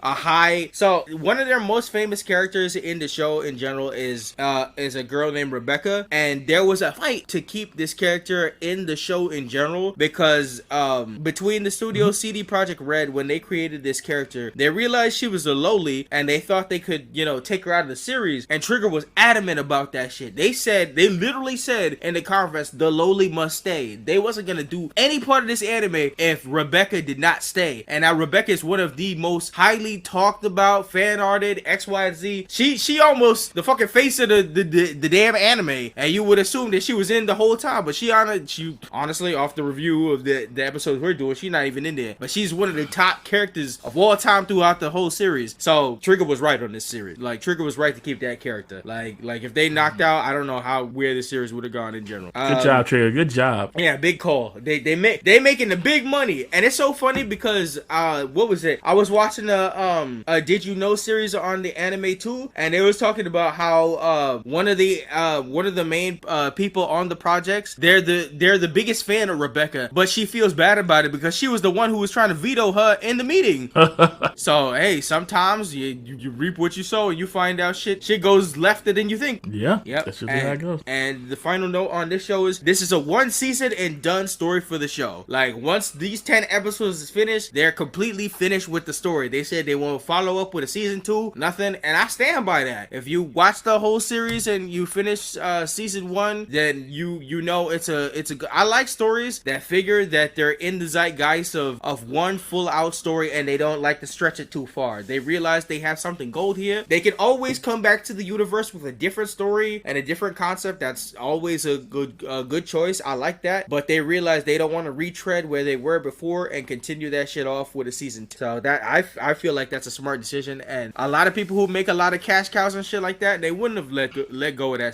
so one of their most famous characters in the show in general is a girl named Rebecca, and there was a fight to keep this character in the show in general because between the studio CD Projekt Red, when they created this character, they realized she was a lowly and they thought they could take her out of the series, and Trigger was adamant about that shit. They literally said in the conference, the lowly must stay. They wasn't gonna do any part of this anime if Rebecca did not stay. And now Rebecca is one of the most highly talked about, fan-arted, XYZ. She almost the fucking face of the damn anime, and you would assume that she was in the whole time, but she honestly, off the review of the episodes we're doing, she's not even in there. But she's one of the top characters of all time throughout the whole series. So Trigger was right on this series. Like, Trigger was right to keep that character. Like if they knocked out, I don't know where the series would have gone in general. Good job, Trigger. Good job. Yeah, big call. They making the big money, and it's so funny because what was it? I was watching a Did You Know series on the anime too, and they was talking about how one of the main people on the projects, they're the biggest fan of Rebecca, but she feels bad about it because she was the one who was trying to veto her in the meeting. So hey, sometimes you reap what you sow, and you find out shit goes lefter than you think. Yeah, yep. That's just how it goes. And the final note on this show is this is a one season and done story for the show. Like once these 10 episodes is finished, they're completely finished with the story. They said they won't follow up with a season 2, nothing, and I stand by that. If you watch the whole series and you finish season 1, then you know it's a I like stories that figure that they're in the zeitgeist of one full out story and they don't like to stretch it too far. They realize they have something gold here. They can always come back to the universe with a different story and a different concept. That's always a good choice. I like that. But they realize they don't want to retread where they were before and continue that shit off with a season 2. So that I feel like that's a smart decision. And a lot of people who make a lot of cash cows and shit like that, they wouldn't have let go of that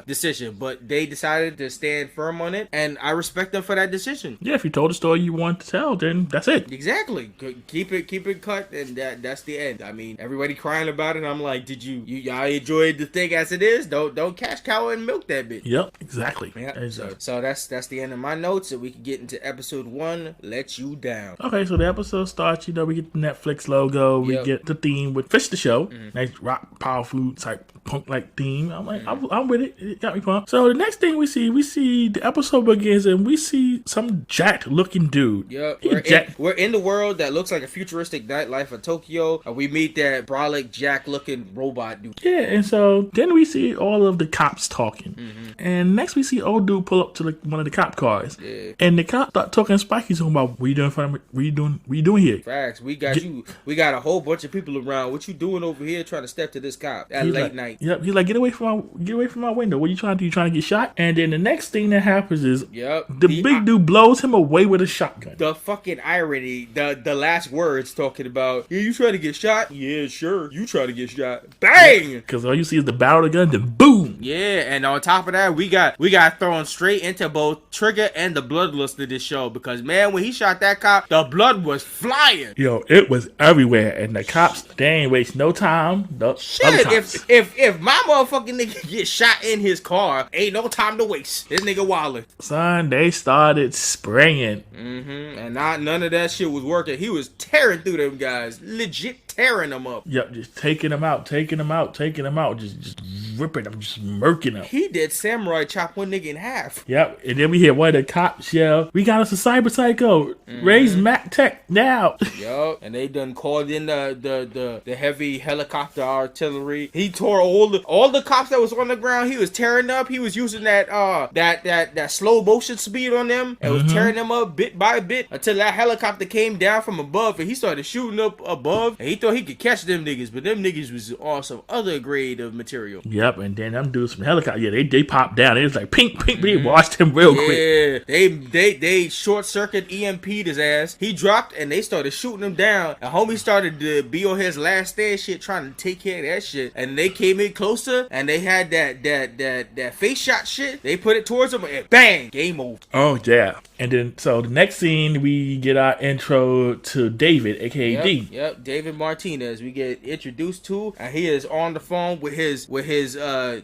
decision. But they decided to stand firm on it, and I respect them for that decision. Yeah, if you told the story you want to tell, then that's it. Exactly. Keep it cut, and that's the end. I mean, everybody crying about it. I'm like, did y'all enjoyed the thing as it is? Don't cash cow and milk that bitch. Yep, exactly. Yep. So that's the end of my notes, and we can get into episode 1. Let You Down. Okay, so the episode starts. We get the Netflix logo. We get the theme with Fish the Show. Nice rock, power food type punk like theme. I'm like, I'm with it. It got me pumped. So the next thing we see the episode begins, and we see some jacked looking dude. Yep, we're in the world that looks like a futuristic nightlife of Tokyo, and we meet that brolic jack looking robot dude. Yeah, and so then we see all of the cops talking, and next we see old dude pull up to one of the cop cars, and the cop start talking spiky, talking about what you doing for me? What you doing here? Facts. We got a whole bunch of people around. What you doing over here trying to step to this cop at late night? Yep. He's like, get away from my window. What are you trying to do? You trying to get shot? And then the next thing that happens is the big dude blows him away with a shotgun. The fucking irony, the last words talking about, yeah, you trying to get shot? Yeah, sure. You trying to get shot. Bang! Because all you see is the barrel of the gun, then boom! Yeah, and on top of that, we got thrown straight into both Trigger and the Bloodlust of this show, because man, when he shot that cop, the blood was flying. Yo, it was everywhere, and the cops, they ain't waste no time. Shit, if my motherfucking nigga get shot in his car, ain't no time to waste. This nigga wildin'. Son, they started spraying. And none of that shit was working. He was tearing through them guys. Legit tearing them up. Yep, just taking them out. Just ripping them, just murking them. He did samurai chop one nigga in half. Yep, and then we hear one of the cops yell, we got us a cyber psycho. Raise Mac Tech now. Yup, and they done called in the heavy helicopter artillery. He tore all the cops that was on the ground. He was tearing up. He was using that slow motion speed on them and was tearing them up bit by bit until that helicopter came down from above and he started shooting up above. And he thought he could catch them niggas, but them niggas was on some other grade of material. Yep, and then them dudes from the helicopter, they popped down. It was like pink, but they washed him real quick. Yeah, they short circuit EMP'd his ass. He dropped and they started shooting him down. And homie started to be on his last stand shit, trying to take care of that shit. And they came in closer and they had that face shot shit. They put it towards him and bang, game over. Oh yeah. And then so the next scene we get our intro to David, aka D. Yep, David Martinez. We get introduced to, and he is on the phone with his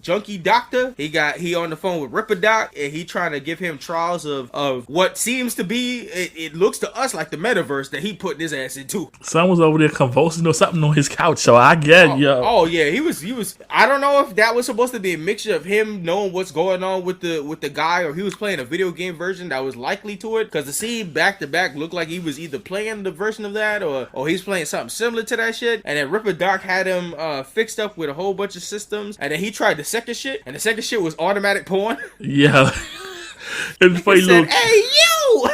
junkie doctor. He on the phone with Ripper Doc, and he trying to give him trials of what seems to be, it looks to us like the metaverse that he putting his ass into. Someone was over there convulsing or something on his couch, so I get Oh yeah, he was. I don't know if that was supposed to be a mixture of him knowing what's going on with the guy, or he was playing a video game version that was likely to it, because the scene back to back looked like he was either playing the version of that or he's playing something similar to that shit. And then Ripper Doc had him fixed up with a whole bunch of systems, and then he tried the second shit, and the second shit was automatic porn. Yeah. It's funny little. Hey you!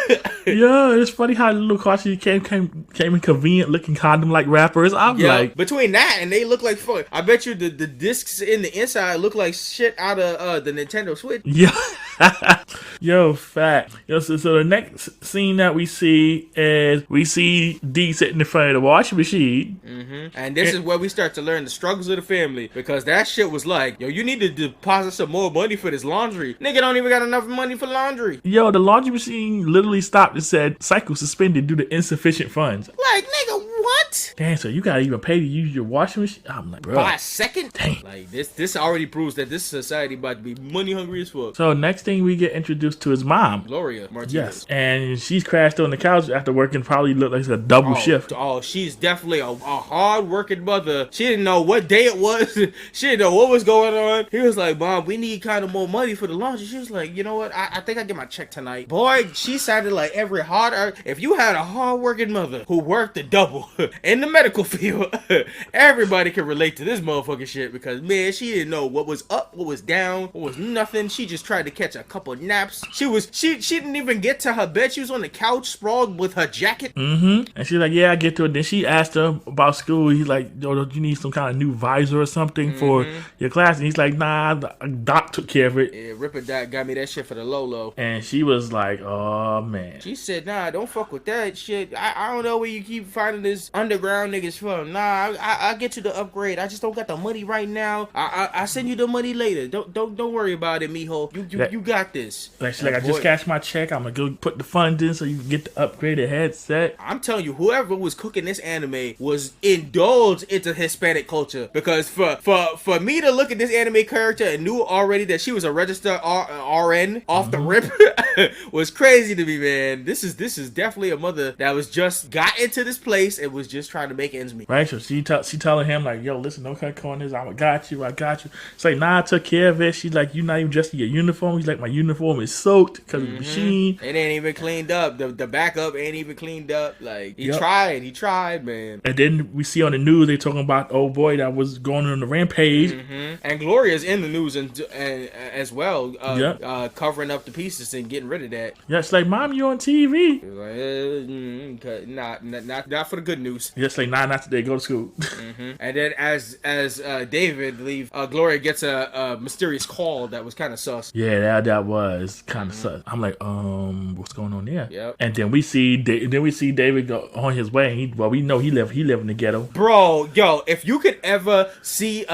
Yeah, it's funny how little Kashi came in convenient looking condom like rappers. I'm like, between that and they look like fuck. I bet you the discs in the inside look like shit out of the Nintendo Switch. Yeah. Yo, fat. Yo, so the next scene that we see is we see D sitting in front of the washing machine. And this is where we start to learn the struggles of the family, because that shit was like, yo, you need to deposit some more money for this laundry. Nigga don't even got enough money for laundry. Yo, the laundry machine literally stopped and said, cycle suspended due to insufficient funds. Like, nigga, what? Damn, so you gotta even pay to use your washing machine? I'm like, bro. By a second? Dang. Like, this already proves that this society about to be money hungry as fuck. So next thing we get introduced to his mom. Gloria Martinez. Yes. And she's crashed on the couch after working probably looked like a double shift. Oh, she's definitely a hard working mother. She didn't know what day it was. She didn't know what was going on. He was like, Mom, we need kind of more money for the laundry. She was like, you know what? I think I get my check tonight. Boy, she sounded like every if you had a hard working mother who worked a double in the medical field, everybody can relate to this motherfucking shit, because man, she didn't know what was up, what was down, what was nothing. She just tried to catch a couple naps. She didn't even get to her bed. She was on the couch sprawled with her jacket. And she's like, yeah, I get to it. Then she asked him about school. He's like, yo, you need some kind of new visor or something for your class? And he's like, nah, Doc took care of it. Yeah, Ripper Doc got me that shit for the low. And she was like, oh man. She said, nah, don't fuck with that shit. I don't know where you keep finding this underground niggas from. Nah, I'll get you the upgrade. I just don't got the money right now. I send you the money later. Don't worry about it, mijo. You got this. Like, she's like, I just cashed my check. I'm gonna go put the funds in so you can get the upgraded headset. I'm telling you, whoever was cooking this anime was indulged into Hispanic culture, because for me to look at this anime character and knew already that she was a registered RN off the rip was crazy to me, man. This is definitely a mother that was just got into this place and was just trying to make ends meet. Right, so she telling him like, yo, listen, don't cut corners. I got you. It's like, nah, I took care of it. She's like, you're not even dressed in your uniform. He's like, my uniform is soaked because of the machine. It ain't even cleaned up. The backup ain't even cleaned up. Like, he tried, man. And then we see on the news they talking about old boy that was going on the rampage. And Gloria's in the news and as well, covering up the pieces and getting rid of that. Yeah, it's like, Mom, you on TV. Like, not for the good news. Just like, nah, not today. Go to school. And then as David leaves, Gloria gets a mysterious call that was kind of sus. Yeah, that was kind of sus. I'm like, what's going on there? Yep. And then we see David go on his way. We know he live in the ghetto. Bro, yo, if you could ever see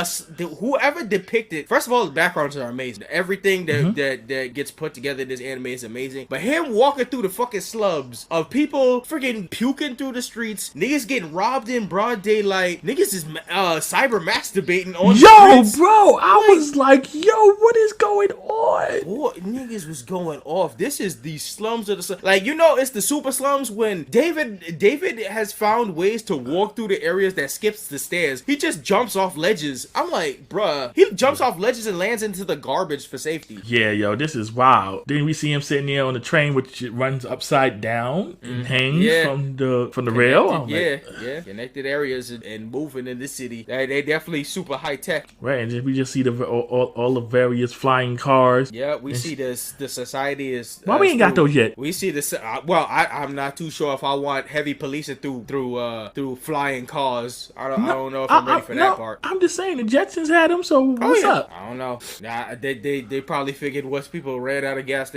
whoever depicted, first of all, the backgrounds are amazing. Everything that gets put together in this anime is amazing. But him walking through the fucking slums of people freaking puking through the streets, niggas getting robbed in broad daylight, niggas is cyber masturbating on the streets. Bro, I was like, yo, what is going on? Boy, niggas was going off. This is the slums of the slums. Like, you know, it's the super slums when David has found ways to walk through the areas that skips the stairs. He just jumps off ledges. I'm like, bruh. He jumps off ledges and lands into the garbage for safety. Yeah, yo, this is wild. Then we see him sitting there on the train, which runs upside down and hangs from the rail. Connected areas and moving in this city. They definitely super high tech. Right, and we just see all the various flying cars. Yeah, we see the society is. Why we ain't got those yet? We see this. I'm not too sure if I want heavy policing through flying cars. I don't know if I'm ready for that part. I'm just saying the Jetsons had them, so what's up? I don't know. Nah, they probably figured once people ran out of gas,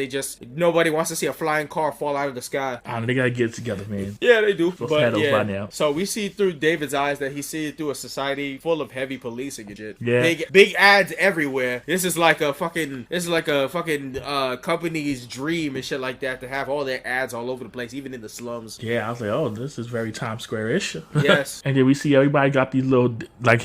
nobody wants to see a flying car fall out of the sky. I don't know, they gotta get it together, man. Yeah, they do. But yeah, by now. So we see through David's eyes that he sees through a society full of heavy policing and shit. Yeah. Big ads everywhere. This is like a fucking company's dream and shit like that, to have all their ads all over the place, even in the slums. Yeah, I was like, oh, this is very Times Square-ish. Yes. And then we see everybody got these little, like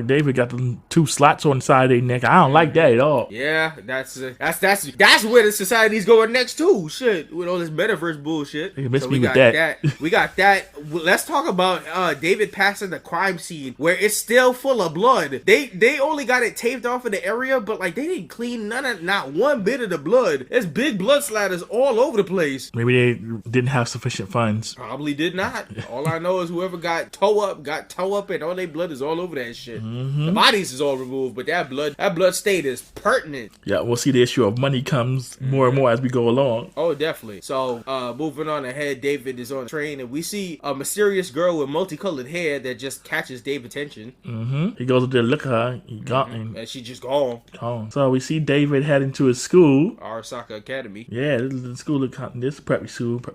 David got the 2 slots on the side of their neck. I don't like that at all. Yeah, that's where the society's going next too. Shit, with all this metaverse bullshit. We got that. We got that. Let's talk about David passing the crime scene where it's still full of blood. They only got it taped off in the area, but like they didn't clean not one bit of the blood. There's big blood splatters all over the place. Maybe they didn't have sufficient funds. Probably did not. All I know is whoever got toe up, and all their blood is all over that shit. The bodies is all removed, but that blood state is pertinent. Yeah, we'll see the issue of money comes more and more as we go along. Oh, definitely. So, moving on ahead, David is on the train, and we see a mysterious mysterious girl with multicolored hair that just catches Dave's attention. He goes up there, look at her, he gone, and she just gone. So we see David heading to his school, Arasaka Academy. Yeah, this is the school. This preppy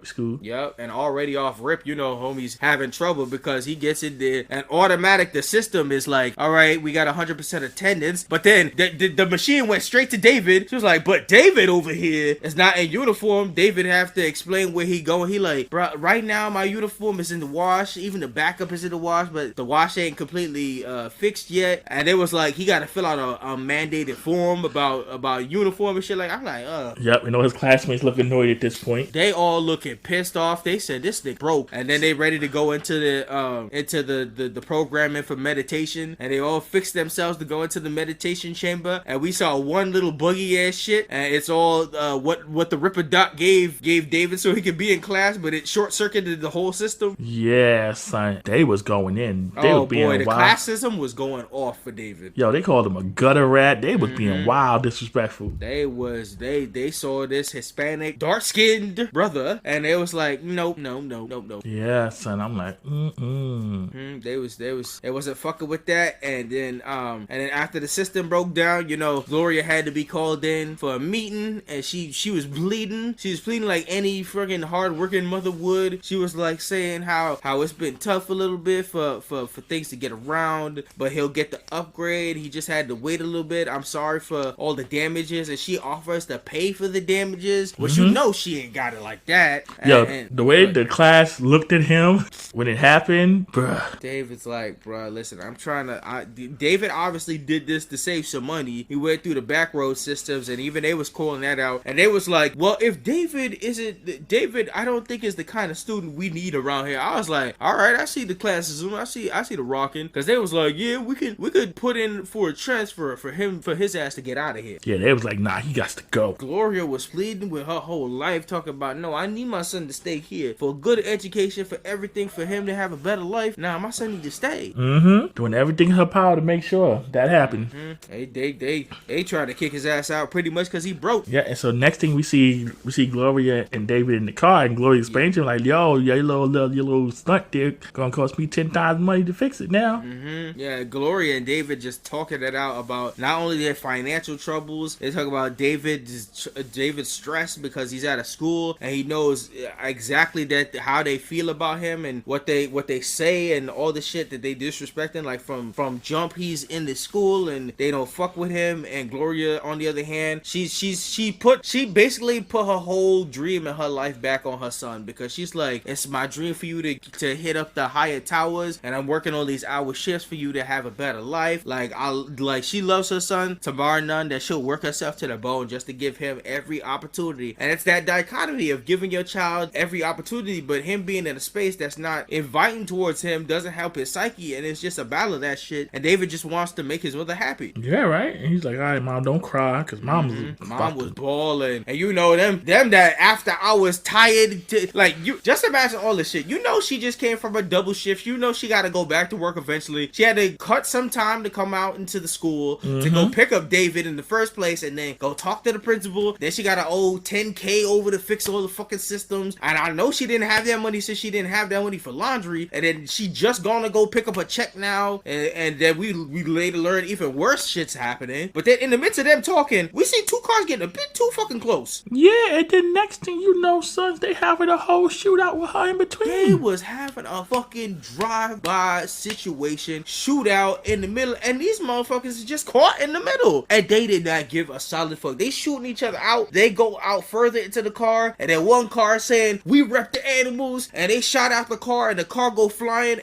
school. Yep, and already off rip, homie's having trouble because he gets in there and automatic. The system is like, all right, we got 100% attendance, but then the machine went straight to David. She was like, but David over here is not in uniform. David have to explain where he going. He like, bro, right now my uniform is in the wash. Even the backup is in the wash, but the wash ain't completely fixed yet. And it was like he got to fill out a mandated form about uniform and shit. Like, I'm like, Yep, his classmates look annoyed at this point. They all looking pissed off. They said this thing broke, and then they ready to go into the programming for meditation, and they all fixed themselves to go into the meditation chamber. And we saw one little buggy ass shit, and it's all what the Ripper Doc gave David so he could be in class, but it short circuited the whole system. Yeah, son, they was going in. They was being boy, the wild. Classism was going off for David. Yo, they called him a gutter rat. They was being wild, disrespectful. They saw this Hispanic dark-skinned brother, and they was like, nope. Yeah, son, I'm like, They wasn't fucking with that. And then after the system broke down, Gloria had to be called in for a meeting, and she was bleeding. She was bleeding like any freaking hard-working mother would. She was like saying how it's been tough a little bit for things to get around, but he'll get the upgrade. He just had to wait a little bit. I'm sorry for all the damages, and she offers to pay for the damages, which she ain't got it like that. The way the class looked at him when it happened, bruh. David's like, bruh, listen, I'm trying to... David obviously did this to save some money. He went through the back road systems, and even they was calling that out. And they was like, well, if David, I don't think is the kind of student we need around here. I was like, all right, I see the classism. I see the rocking. Because they was like, yeah, we could put in for a transfer for his ass to get out of here. Yeah, they was like, nah, he got to go. Gloria was pleading with her whole life, talking about, no, I need my son to stay here for a good education, for everything, for him to have a better life. Nah, my son need to stay. Doing everything in her power to make sure that happened. They tried to kick his ass out pretty much because he broke. Yeah, and so next thing we see Gloria and David in the car, and Gloria explains to him like, yo, your little stunt there gonna cost me 10 times money to fix it now. Yeah, Gloria and David just talking it out about not only their financial troubles. They talk about David's stress because he's out of school and he knows exactly how they feel about him and what they say and all the shit that they disrespecting. Like from jump, he's in the school and they don't fuck with him. And Gloria, on the other hand, she basically put her whole dream in her life back on her son, because she's like, it's my dream for you to hit up the higher towers, and I'm working all these hour shifts for you to have a better life. She loves her son to bar none, that she'll work herself to the bone just to give him every opportunity. And it's that dichotomy of giving your child every opportunity, but him being in a space that's not inviting towards him doesn't help his psyche, and it's just a battle of that shit. And David just wants to make his mother happy. Yeah, right. And he's like, all right, mom, don't cry, because mom was balling. And them that after hours tired to, you just imagine all this shit. She just came from a double shift. She got to go back to work eventually. She had to cut some time to come out into the school to go pick up David in the first place, and then go talk to the principal. Then she got to owe $10K over to fix all the fucking systems. And I know she didn't have that money since she didn't have that money for laundry. And then she just gonna go pick up a check now. And then we later learn even worse shit's happening. But then in the midst of them talking, we see two cars getting a bit too fucking close. Yeah, and then next thing you know, sons, they having a whole shootout with her in between. They was having a fucking drive-by situation, shootout in the middle, and these motherfuckers is just caught in the middle. And they did not give a solid fuck. They shooting each other out. They go out further into the car, and then one car saying, we rep the animals, and they shot out the car, and the car go flying,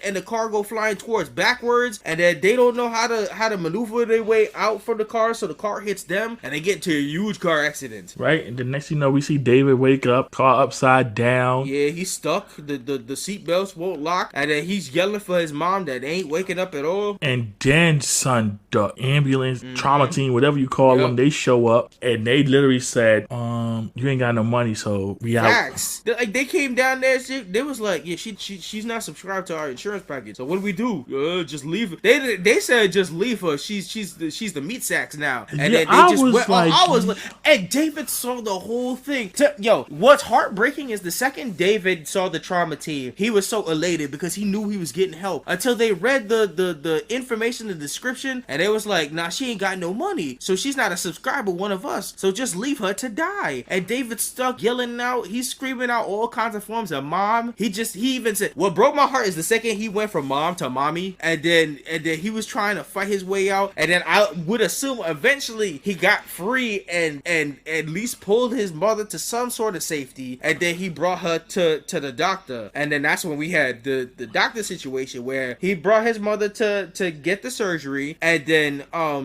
towards backwards, and then they don't know how to maneuver their way out from the car, so the car hits them, and they get into a huge car accident. Right, and the next thing you know, we see David wake up, car upside down. Yeah, he's stuck. The seat belts won't lock, and then he's yelling for his mom that ain't waking up at all. And then, son, the ambulance, trauma team, whatever you call them, they show up, and they literally said, you ain't got no money, so we out. Facts. They came down there, they was like, yeah, she's not subscribed to our insurance package, so what do we do? Just leave her. They said just leave her. She's the meat sacks now. And then they just went. I was like, and David saw the whole thing. What's heartbreaking is the second David saw the trauma team, he was so elated because he knew he was getting help until they read the information, the description, and it was like, nah, she ain't got no money, so she's not a subscriber, one of us, so just leave her to die. And David's stuck yelling out, he's screaming out all kinds of forms of mom. He even said, what broke my heart is the second he went from mom to mommy, and then he was trying to fight his way out, and then I would assume eventually he got free and at least pulled his mother to some sort of safety, and then he brought her to the doctor. And then that's when we had the doctor situation where he brought his mother to get the surgery, and then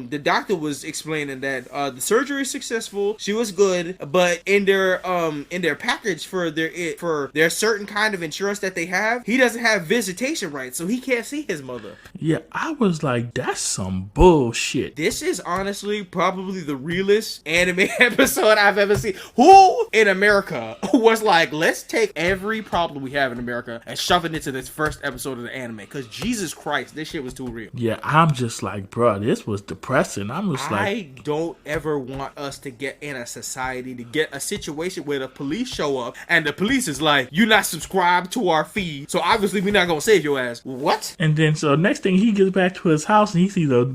the doctor was explaining that the surgery is successful, she was good, but in their package for their certain kind of insurance that they have, he doesn't have visitation rights, so he can't see his mother. Yeah, I was like, that's some bullshit. This is honestly probably the realest anime episode I've ever seen. Who in America was like, let's take every problem we have in America and shove it into this first episode of the anime? Because Jesus Christ, this shit was too real. Yeah, I'm just like, bro, this was depressing. I don't ever want us to get in a society, to get a situation where the police show up and the police is like, you're not subscribed to our feed, so obviously we're not gonna save your ass. What? And then so next thing, he gets back to his house and he sees a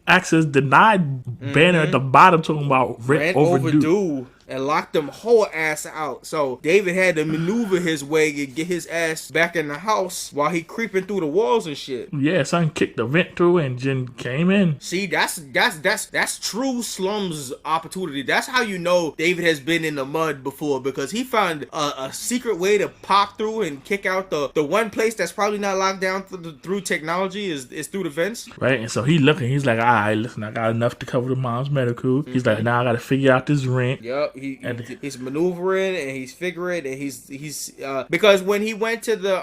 access denied banner at the bottom talking about rent overdue. And locked them whole ass out. So David had to maneuver his way and get his ass back in the house while he creeping through the walls and shit. Yeah, son kicked the vent through and then came in. See, that's true slums opportunity. That's how you know David has been in the mud before, because he found a secret way to pop through and kick out the one place that's probably not locked down through technology is through the vents. Right, and so he's like, all right, listen, I got enough to cover the mom's medical. He's like, now I got to figure out this rent. Yep. He's maneuvering and he's figuring, and he's because when he went to the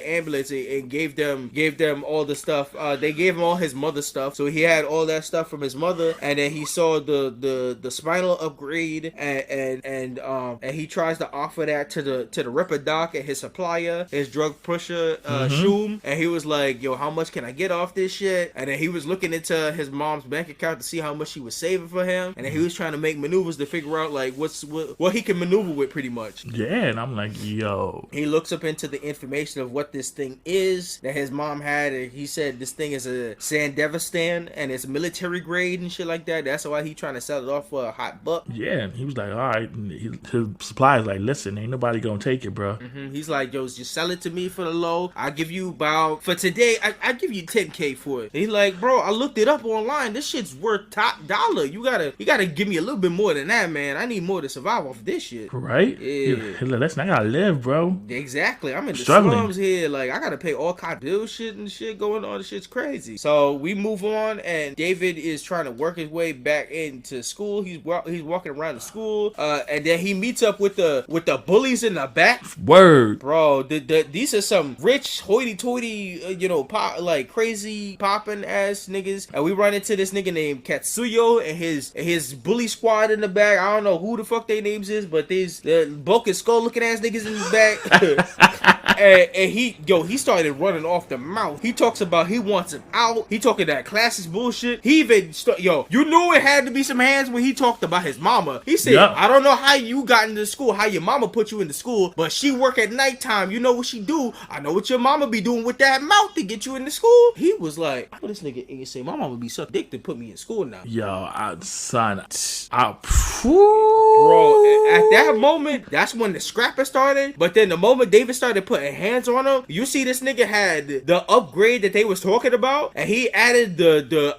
ambulance and gave them all the stuff, they gave him all his mother's stuff, so he had all that stuff from his mother, and then he saw the spinal upgrade, and he tries to offer that to the Ripper Doc and his supplier, his drug pusher Shum, and he was like, yo, how much can I get off this shit? And then he was looking into his mom's bank account to see how much she was saving for him, and then he was trying to make maneuvers to figure out like what he can maneuver with, pretty much. Yeah, and I'm like, yo. He looks up into the information of what this thing is that his mom had, and he said this thing is a Sandevistan and it's military grade and shit like that. That's why he trying to sell it off for a hot buck. Yeah, and he was like, all right. His supplier is like, listen, ain't nobody gonna take it, bro. He's like, yo, just sell it to me for the low. I'll give you about, for today, I give you $10K for it. And he's like, bro, I looked it up online. This shit's worth top dollar. You gotta give me a little bit more than that, man. I need more to survive off this shit. Right? Yeah. Listen, I gotta live, bro. Exactly. I'm in the Struggling. slums here. Like, I gotta pay all kind of bill shit and shit going on. This shit's crazy. So we move on, and David is trying to work his way back into school. He's walking around the school, and then he meets up with the bullies in the back. Word, bro. These are some rich hoity-toity, crazy popping ass niggas. And we run into this nigga named Katsuyo and his bully squad in the back. I don't know who the fuck their names is, but the bulk and skull looking ass niggas in the back. and he started running off the mouth. He talks about he wants him out. He talking that classist bullshit. He even you knew it had to be some hands when he talked about his mama. He said, yep. I don't know how you got into school, how your mama put you into school, but she work at nighttime. You know what she do? I know what your mama be doing with that mouth to get you into school. He was like, I know this nigga say my mama be so dick to put me in school now. Yo, bro, at that moment, that's when the scrapping started. But then the moment David started putting hands on him, you see this nigga had the upgrade that they was talking about, and he added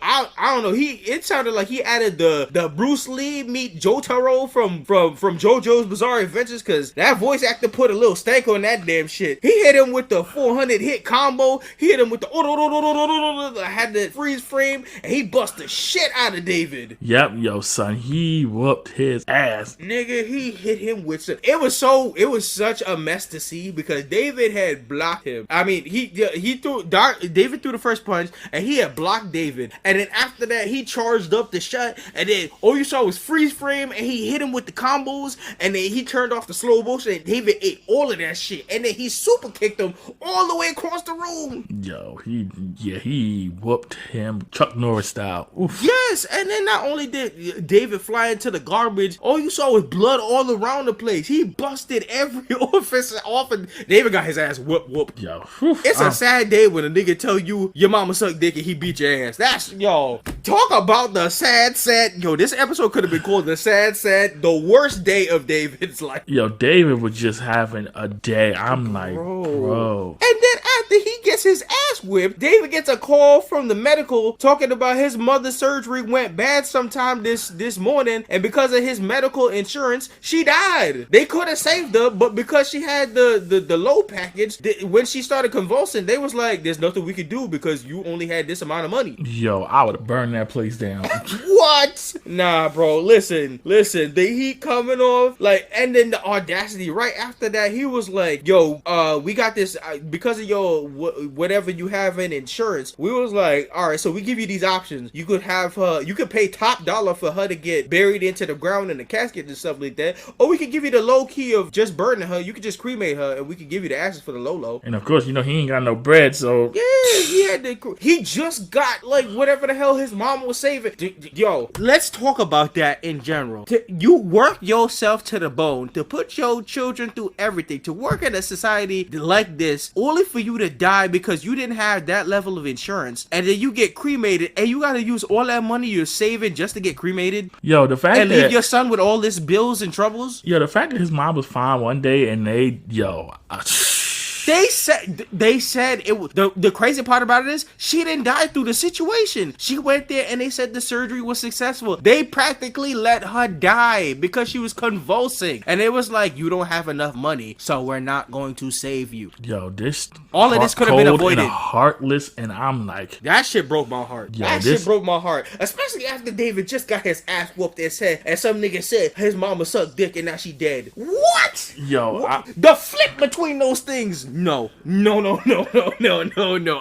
I don't know, it sounded like he added the Bruce Lee meet Jotaro from JoJo's Bizarre Adventures, because that voice actor put a little stank on that damn shit. He hit him with the 400 hit combo. He hit him with the had the freeze frame, and he bust the shit out of David. Yep, yo, son, he whooped his ass. Nigga, he hit him with some. It was such a mess to see, because David had blocked him. I mean, David threw the first punch, and he had blocked David, and then after that he charged up the shot, and then all you saw was freeze frame, and he hit him with the combos, and then he turned off the slow motion, and David ate all of that shit, and then he super kicked him all the way across the room. Yo, he whooped him Chuck Norris style. Oof. Yes, and then not only did David fly into the garbage. All you saw was blood all around the place. He busted every officer off, and David got his ass whoop. Yo, it's a sad day when a nigga tell you your mama sucked dick and he beat your ass. That's, yo, talk about the sad, yo, this episode could have been called the worst day of David's life. Yo, David was just having a day. I'm like, bro. And then after he gets his ass whipped, David gets a call from the medical talking about his mother's surgery went bad sometime this morning, and because of his medical insurance, she died. They could have saved her, but because she had the low package, when she started convulsing, they was like, there's nothing we could do because you only had this amount of money. Yo, I would have burned that place down. What? Nah, bro, listen, the heat coming off, like, and then the audacity right after that, he was like, yo, we got this, because of your whatever you have in insurance, we was like, all right, so we give you these options. You could have her, you could pay top dollar for her to get buried into the ground in the casket and stuff like that, or we could give you the low key of just burning her. You could just cremate her, and we could give you the ashes for the low. And of course, you know, he ain't got no bread, so yeah, he just got like whatever the hell his mom was saving. Yo, let's talk about that in general. You work yourself to the bone to put your children through everything, to work in a society like this, only for you to die because you didn't have that level of insurance, and then you get cremated, and you gotta use all that money you're saving just to get cremated. Yo, the fact and leave your son with all this bills and troubles. Yo, the fact that his mom was fine one day, and They said it was the crazy part about it is she didn't die through the situation. She went there and they said the surgery was successful. They practically let her die because she was convulsing, and it was like, you don't have enough money, so we're not going to save you. Yo, all of this could have been avoided. And heartless, and I'm like, that shit broke my heart. Shit broke my heart, especially after David just got his ass whooped and some nigga said his mama sucked dick and now she dead. What? Yo, the flip between those things. No.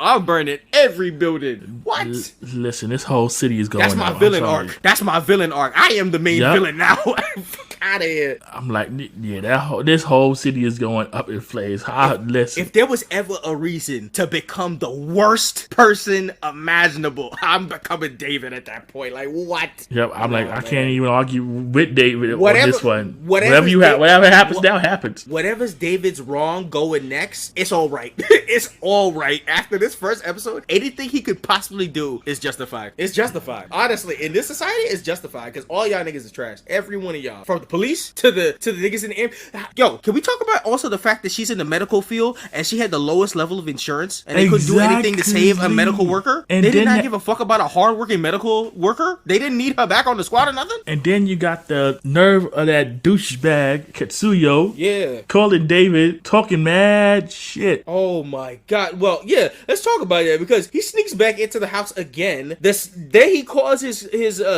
I'm burning every building. What? Listen, this whole city is going. That's my villain arc. That's my villain arc. I am the main villain now. Fuck out of here. I'm like, yeah, this whole city is going up in flames. Listen, if there was ever a reason to become the worst person imaginable, I'm becoming David at that point. Like, what? Yep. I'm like, I can't even argue with David on this one. Whatever happens now happens. Whatever's David's wrong going next, it's all right. It's all right. After this first episode, anything he could possibly do is justified. It's justified. Honestly, in this society, it's justified because all y'all niggas is trash. Every one of y'all, from the police to the niggas in the air. Yo, can we talk about also the fact that she's in the medical field and she had the lowest level of insurance and they couldn't do anything to save a medical worker? And they did not give a fuck about a hardworking medical worker. They didn't need her back on the squad or nothing. And then you got the nerve of that douchebag Katsuyo, calling David, talking mad shit. Oh my god. Well, yeah, let's talk about that because he sneaks back into the house again. This day he calls his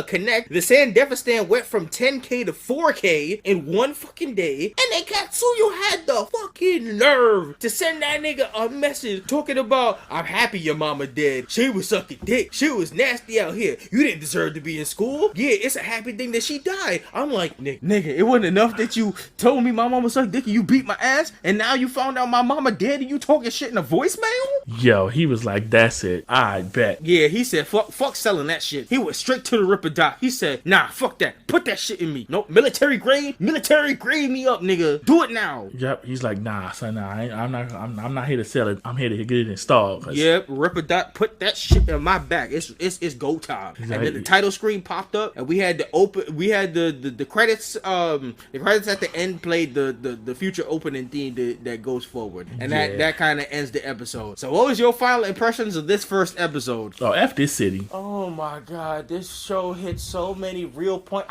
connect. The Sandefistan went from 10K to 4K in one fucking day, and then Katsuyo had the fucking nerve to send that nigga a message talking about, I'm happy your mama dead. She was sucking dick. She was nasty out here. You didn't deserve to be in school. Yeah, it's a happy thing that she died. I'm like, nigga, it wasn't enough that you told me my mama sucked dick and you beat my ass, and now you found out my mama dead and you talking shit in a voicemail? Yo, he was like, that's it. I bet. Yeah, he said, fuck selling that shit. He went straight to the Ripper Dot. He said, nah, fuck that. Put that shit in me. Nope, military grade me up, nigga. Do it now. Yep, he's like, nah, son, nah, I'm not here to sell it. I'm here to get it installed. Yep, Ripper Dot, put that shit in my back. It's go time. Exactly. And then the title screen popped up, and we had the credits. The credits at the end played the future opening theme that goes forward, and that kind of ends the episode. So, what was your final impressions of this first episode? Oh, F this city. Oh my god, this show hit so many real points.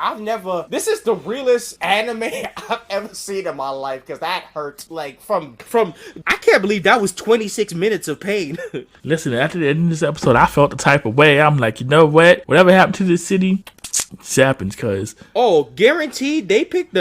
This is the realest anime I've ever seen in my life, because that hurts. Like, from I can't believe that was 26 minutes of pain. Listen, after the end of this episode, I felt the type of way. I'm like, you know what? Whatever happened to this city, it happens, cause guaranteed they picked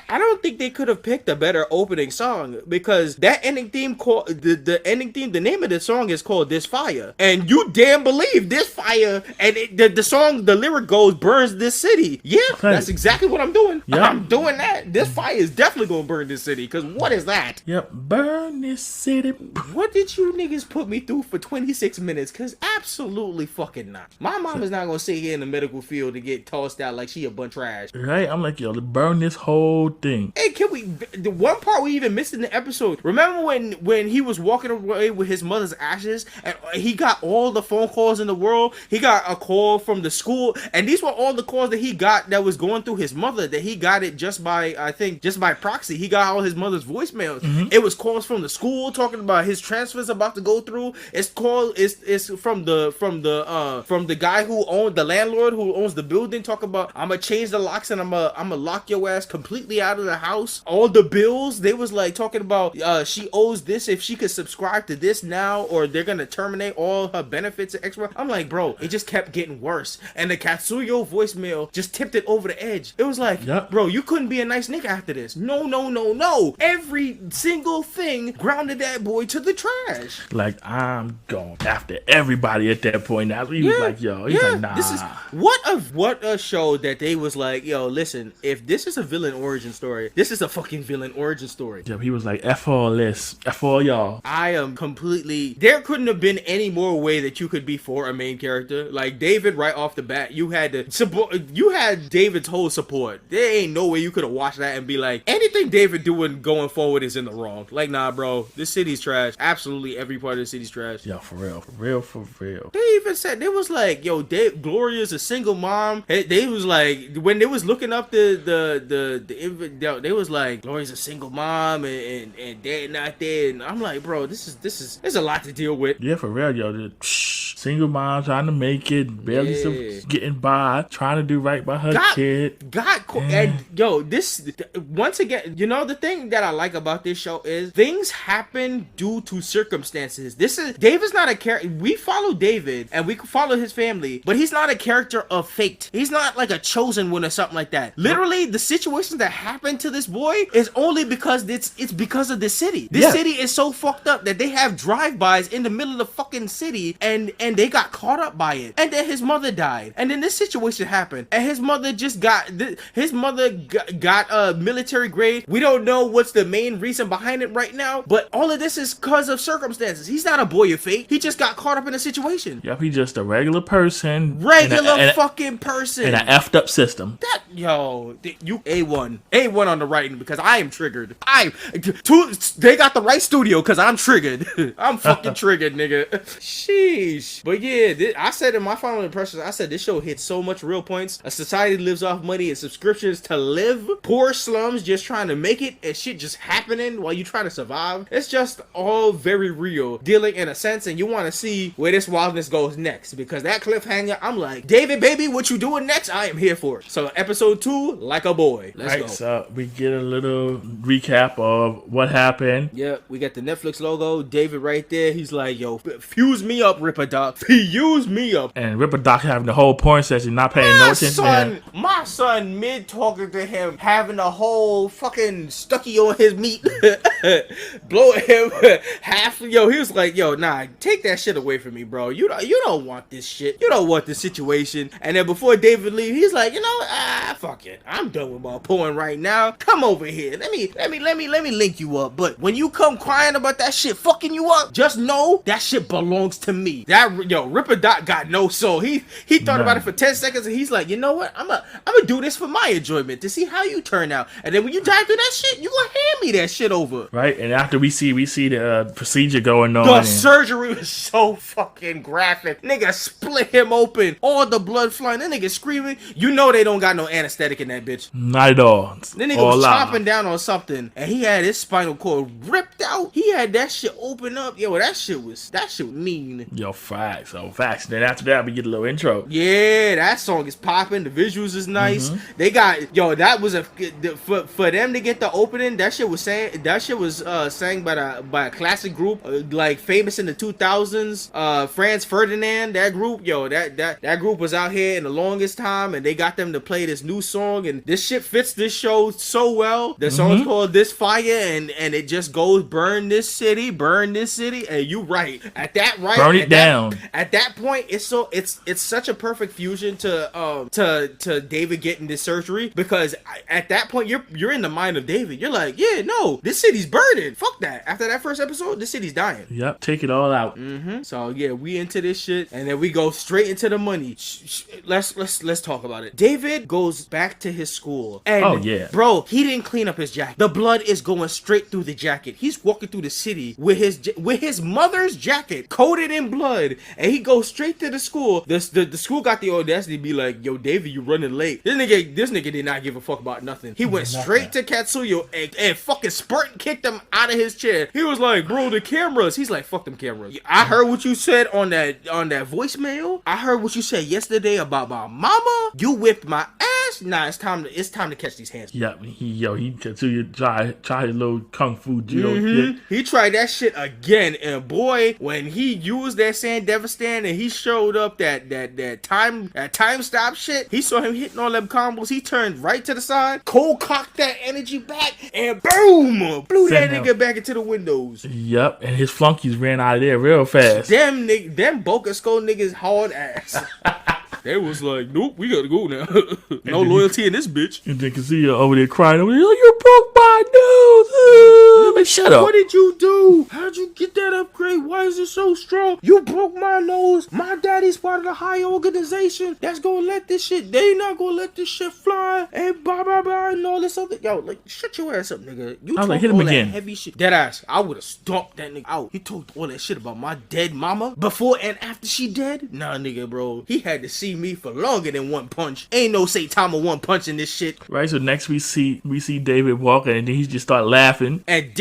I don't think they could have picked a better opening song, because that ending theme called the ending theme, the name of the song is called This Fire, and you damn believe this fire, and the song, the lyric goes, burns this city. Yeah, that's exactly what I'm doing. Yep. I'm doing that. This fire is definitely gonna burn this city, because what is that? Yep, burn this city. What did you niggas put me through for 26 minutes? Because absolutely fucking not. My mom is not gonna sit here in the medical field field to get tossed out like she a bunch of trash. Right? I'm like, yo, burn this whole thing. Hey, the one part we even missed in the episode, remember when he was walking away with his mother's ashes and he got all the phone calls in the world? He got a call from the school, and these were all the calls that he got that was going through his mother, that he got it just by proxy. He got all his mother's voicemails. It was calls from the school talking about his transfers about to go through. It's from the guy who owned, the landlord who owns the building, talking about, I'm gonna change the locks and I'm gonna lock your ass completely out of the house. All the bills, they was like talking about she owes this if she could subscribe to this now, or they're gonna terminate all her benefits and extra. I'm like, bro, it just kept getting worse, and the Katsuyo voicemail just tipped it over the edge. It was like, bro, you couldn't be a nice nigga after this. No. Every single thing grounded that boy to the trash. Like, I'm going after everybody at that point. Now he was like, yo, he's like, nah. This is what a show that they was like, yo, listen, if this is a villain origin story, this is a fucking villain origin story. Yeah, he was like, F all this, F all y'all. I am completely, there couldn't have been any more way that you could be for a main character. Like David, right off the bat, you had David's whole support. There ain't no way you could have watched that and be like, anything David doing going forward is in the wrong. Like, nah, bro, this city's trash. Absolutely every part of the city's trash. Yo, for real. They even said, they was like, yo, Gloria's a single mom. They was like, when they was looking up they was like, Gloria's a single mom and dad not there. And I'm like, bro, there's a lot to deal with. Yeah, for real, yo. Single mom trying to make it, barely getting by, trying to do right by her kid. And yo, this, once again, you know, the thing that I like about this show is things happen due to circumstances. David's not a character. We follow David and we follow his family, but he's not a character of fate. He's not like a chosen one or something like that. Literally, the situations that happen to this boy is only because it's because of this city. This city is so fucked up that they have drive-bys in the middle of the fucking city, and they got caught up by it. And then his mother died, and then this situation happened, and his mother got a military grade. We don't know what's the main reason behind it right now, but all of this is because of circumstances. He's not a boy of fate. He just got caught up in a situation. Yep, he's just a regular person. Fucking person. In an effed up system. You A1 on the writing, because I am triggered. They got the right studio because I'm triggered. I'm fucking triggered, nigga. Sheesh. But yeah, I said in my final impressions, I said this show hits so much real points. A society lives off money and subscriptions to live. Poor slums just trying to make it, and shit just happening while you trying to survive. It's just all very real, dealing in a sense, and you want to see where this wildness goes next, because that cliffhanger, I'm like, David, baby, what you doing next? I am here for it. So episode 2, like a boy. Let's go. So we get a little recap of what happened. Yeah, we got the Netflix logo. David right there. He's like, yo, fuse me up, Ripper Doc. Fuse me up. And Ripper Doc having the whole porn session, not paying no attention. My son, mid talking to him, having a whole fucking stucky on his meat, blowing him half. Yo, he was like, yo, nah, take that shit away from me, bro. You don't want this shit. You don't want this situation. And then before David leaves, he's like, you know, fuck it. I'm done with my porn right now. Come over here. Let me link you up. But when you come crying about that shit fucking you up, just know that shit belongs to me. Ripper Doc got no soul. He thought about it for 10 seconds and he's like, you know what? I'm gonna do this for my enjoyment to see how you turn out. And then when you dive through that shit, you gonna hand me that shit over. Right? And after we see the procedure going on. The surgery was so fucking graphic. Nigga split him open. All the blood flying. That nigga screaming. You know they don't got no anesthetic in that bitch. Not at all. The nigga was chopping down on something and he had his spinal cord ripped out. He had that shit open up. Yo, that shit was mean. Yo, facts. Then after that we get a little intro. Yeah, that song is popping. The visuals is nice. They got, that was for them to get the opening. That shit was sang by a classic group like famous in the 2000s. Franz Ferdinand, that group, that group was out here in the longest time, and they got them to play this new song, and this shit fits this show so well. The song's called This Fire, and it just goes burn this city, and you right. At that right burn it down. At that point, it's such a perfect fusion to David getting this surgery, because at that point you're in the mind of David. You're like, yeah, no, this city's burning. Fuck that. After that first episode, this city's dying. Yep, take it all out. So yeah, we into this shit, and then we go straight into the money. Let's talk about it. David goes back to his school, and bro, he didn't clean up his jacket. The blood is going straight through the jacket. He's walking through the city with his mother's jacket coated in blood, and he goes straight to the school. The school got the audacity to be like, yo, David, you running late. This nigga did not give a fuck about nothing. He went straight to Katsuyo and fucking spurt kicked him out of his chair. He was like, bro, the cameras. He's like, fuck them cameras. I heard what you said on that voicemail. I heard what you said yesterday about my mama. You whipped my ass. Nah, it's time to catch these hands. Yeah, he Katsuya try his little kung fu judo shit. He tried that shit again, and boy, when he used that Sand Devastan and he showed up that time stop shit, he saw him hitting all them combos. He turned right to the side, cold cocked that energy back, and boom, blew that nigga back into the windows. Yep, and his flunkies ran out of there real fast. Them Boca Skull niggas hard ass. They was like, nope, we gotta go now. No loyalty in this bitch. And then Kazuya over there crying over there, oh, you broke my nose. Like, shut up. What did you do? How'd you get that upgrade? Why is it so strong? You broke my nose. My daddy's part of the high organization that's gonna let this shit, they not gonna let this shit fly. And blah, blah, blah, and all this other. Yo, like, shut your ass up, nigga. You talk hit him all again. That heavy shit. Dead ass. I would have stomped that nigga out. He talked all that shit about my dead mama before and after she dead. Nah, nigga, bro. He had to see me for longer than one punch. Ain't no Saitama one punch in this shit. Right, so next we see David walking, and then he just start laughing. And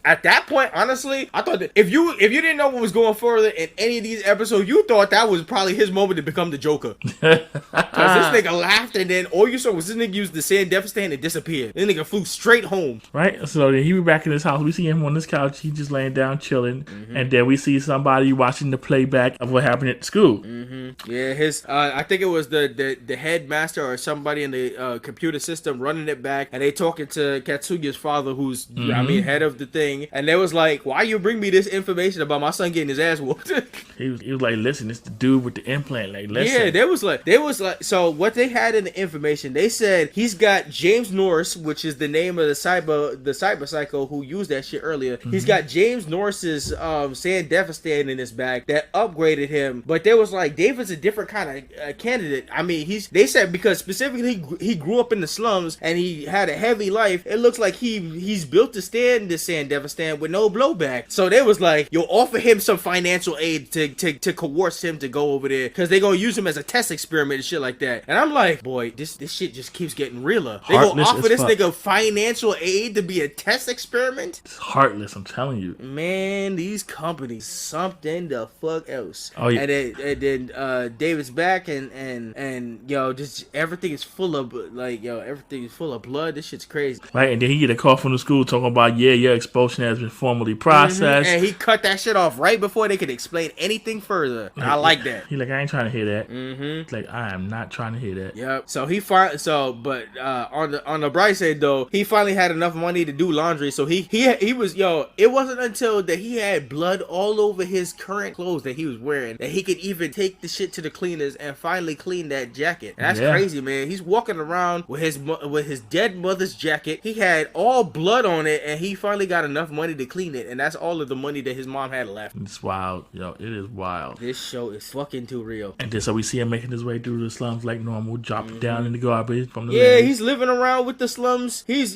at that point, honestly, I thought that if you didn't know what was going further in any of these episodes, you thought that was probably his moment to become the Joker. Because this nigga laughed, and then all you saw was this nigga use the Sand Devastan and disappeared. This nigga flew straight home. Right, so then he be back in his house. We see him on this couch. He just laying down chilling, and then we see somebody watching the playback of what happened at school. Yeah, his I think it was the headmaster or somebody in the computer system running it back, and they talking to Katsuya's father, who's head of the thing, and they was like, why you bring me this information about my son getting his ass whooped? he was like, listen, it's the dude with the implant, like, listen. Yeah, they was like so what they had in the information, they said he's got James Norris, which is the name of the cyber psycho who used that shit earlier. He's got James Norris's Sand Devastan in his bag that upgraded him, but they was like, David's a different kind of candidate. I mean, they said because specifically he grew up in the slums and he had a heavy life. It looks like he's built to stand this Sand Devastan with no blowback. So they was like, you'll offer him some financial aid to coerce him to go over there, because they gonna use him as a test experiment and shit like that. And I'm like, boy, this shit just keeps getting realer. They gonna offer this nigga financial aid to be a test experiment? It's heartless, I'm telling you. Man, these companies something the fuck else. Oh yeah. And then David's back and yo, just everything is full of everything is full of blood. This shit's crazy. Right, and then he get a call from the school talking about your expulsion has been formally processed. And he cut that shit off right before they could explain anything further. I like that. He like, I ain't trying to hear that. Like, I am not trying to hear that. Yep. So on the bright side though, he finally had enough money to do laundry. So he was it wasn't until that he had blood all over his current clothes that he was wearing that he could even take the shit to the cleaners and finally clean that jacket. And that's crazy, man. He's walking around with his dead mother's jacket. He had all blood on it, and he finally got enough money to clean it, and that's all of the money that his mom had left. It's wild, it is wild. This show is fucking too real. And then so we see him making his way through the slums like normal, dropping down in the garbage from the he's living around with the slums. He's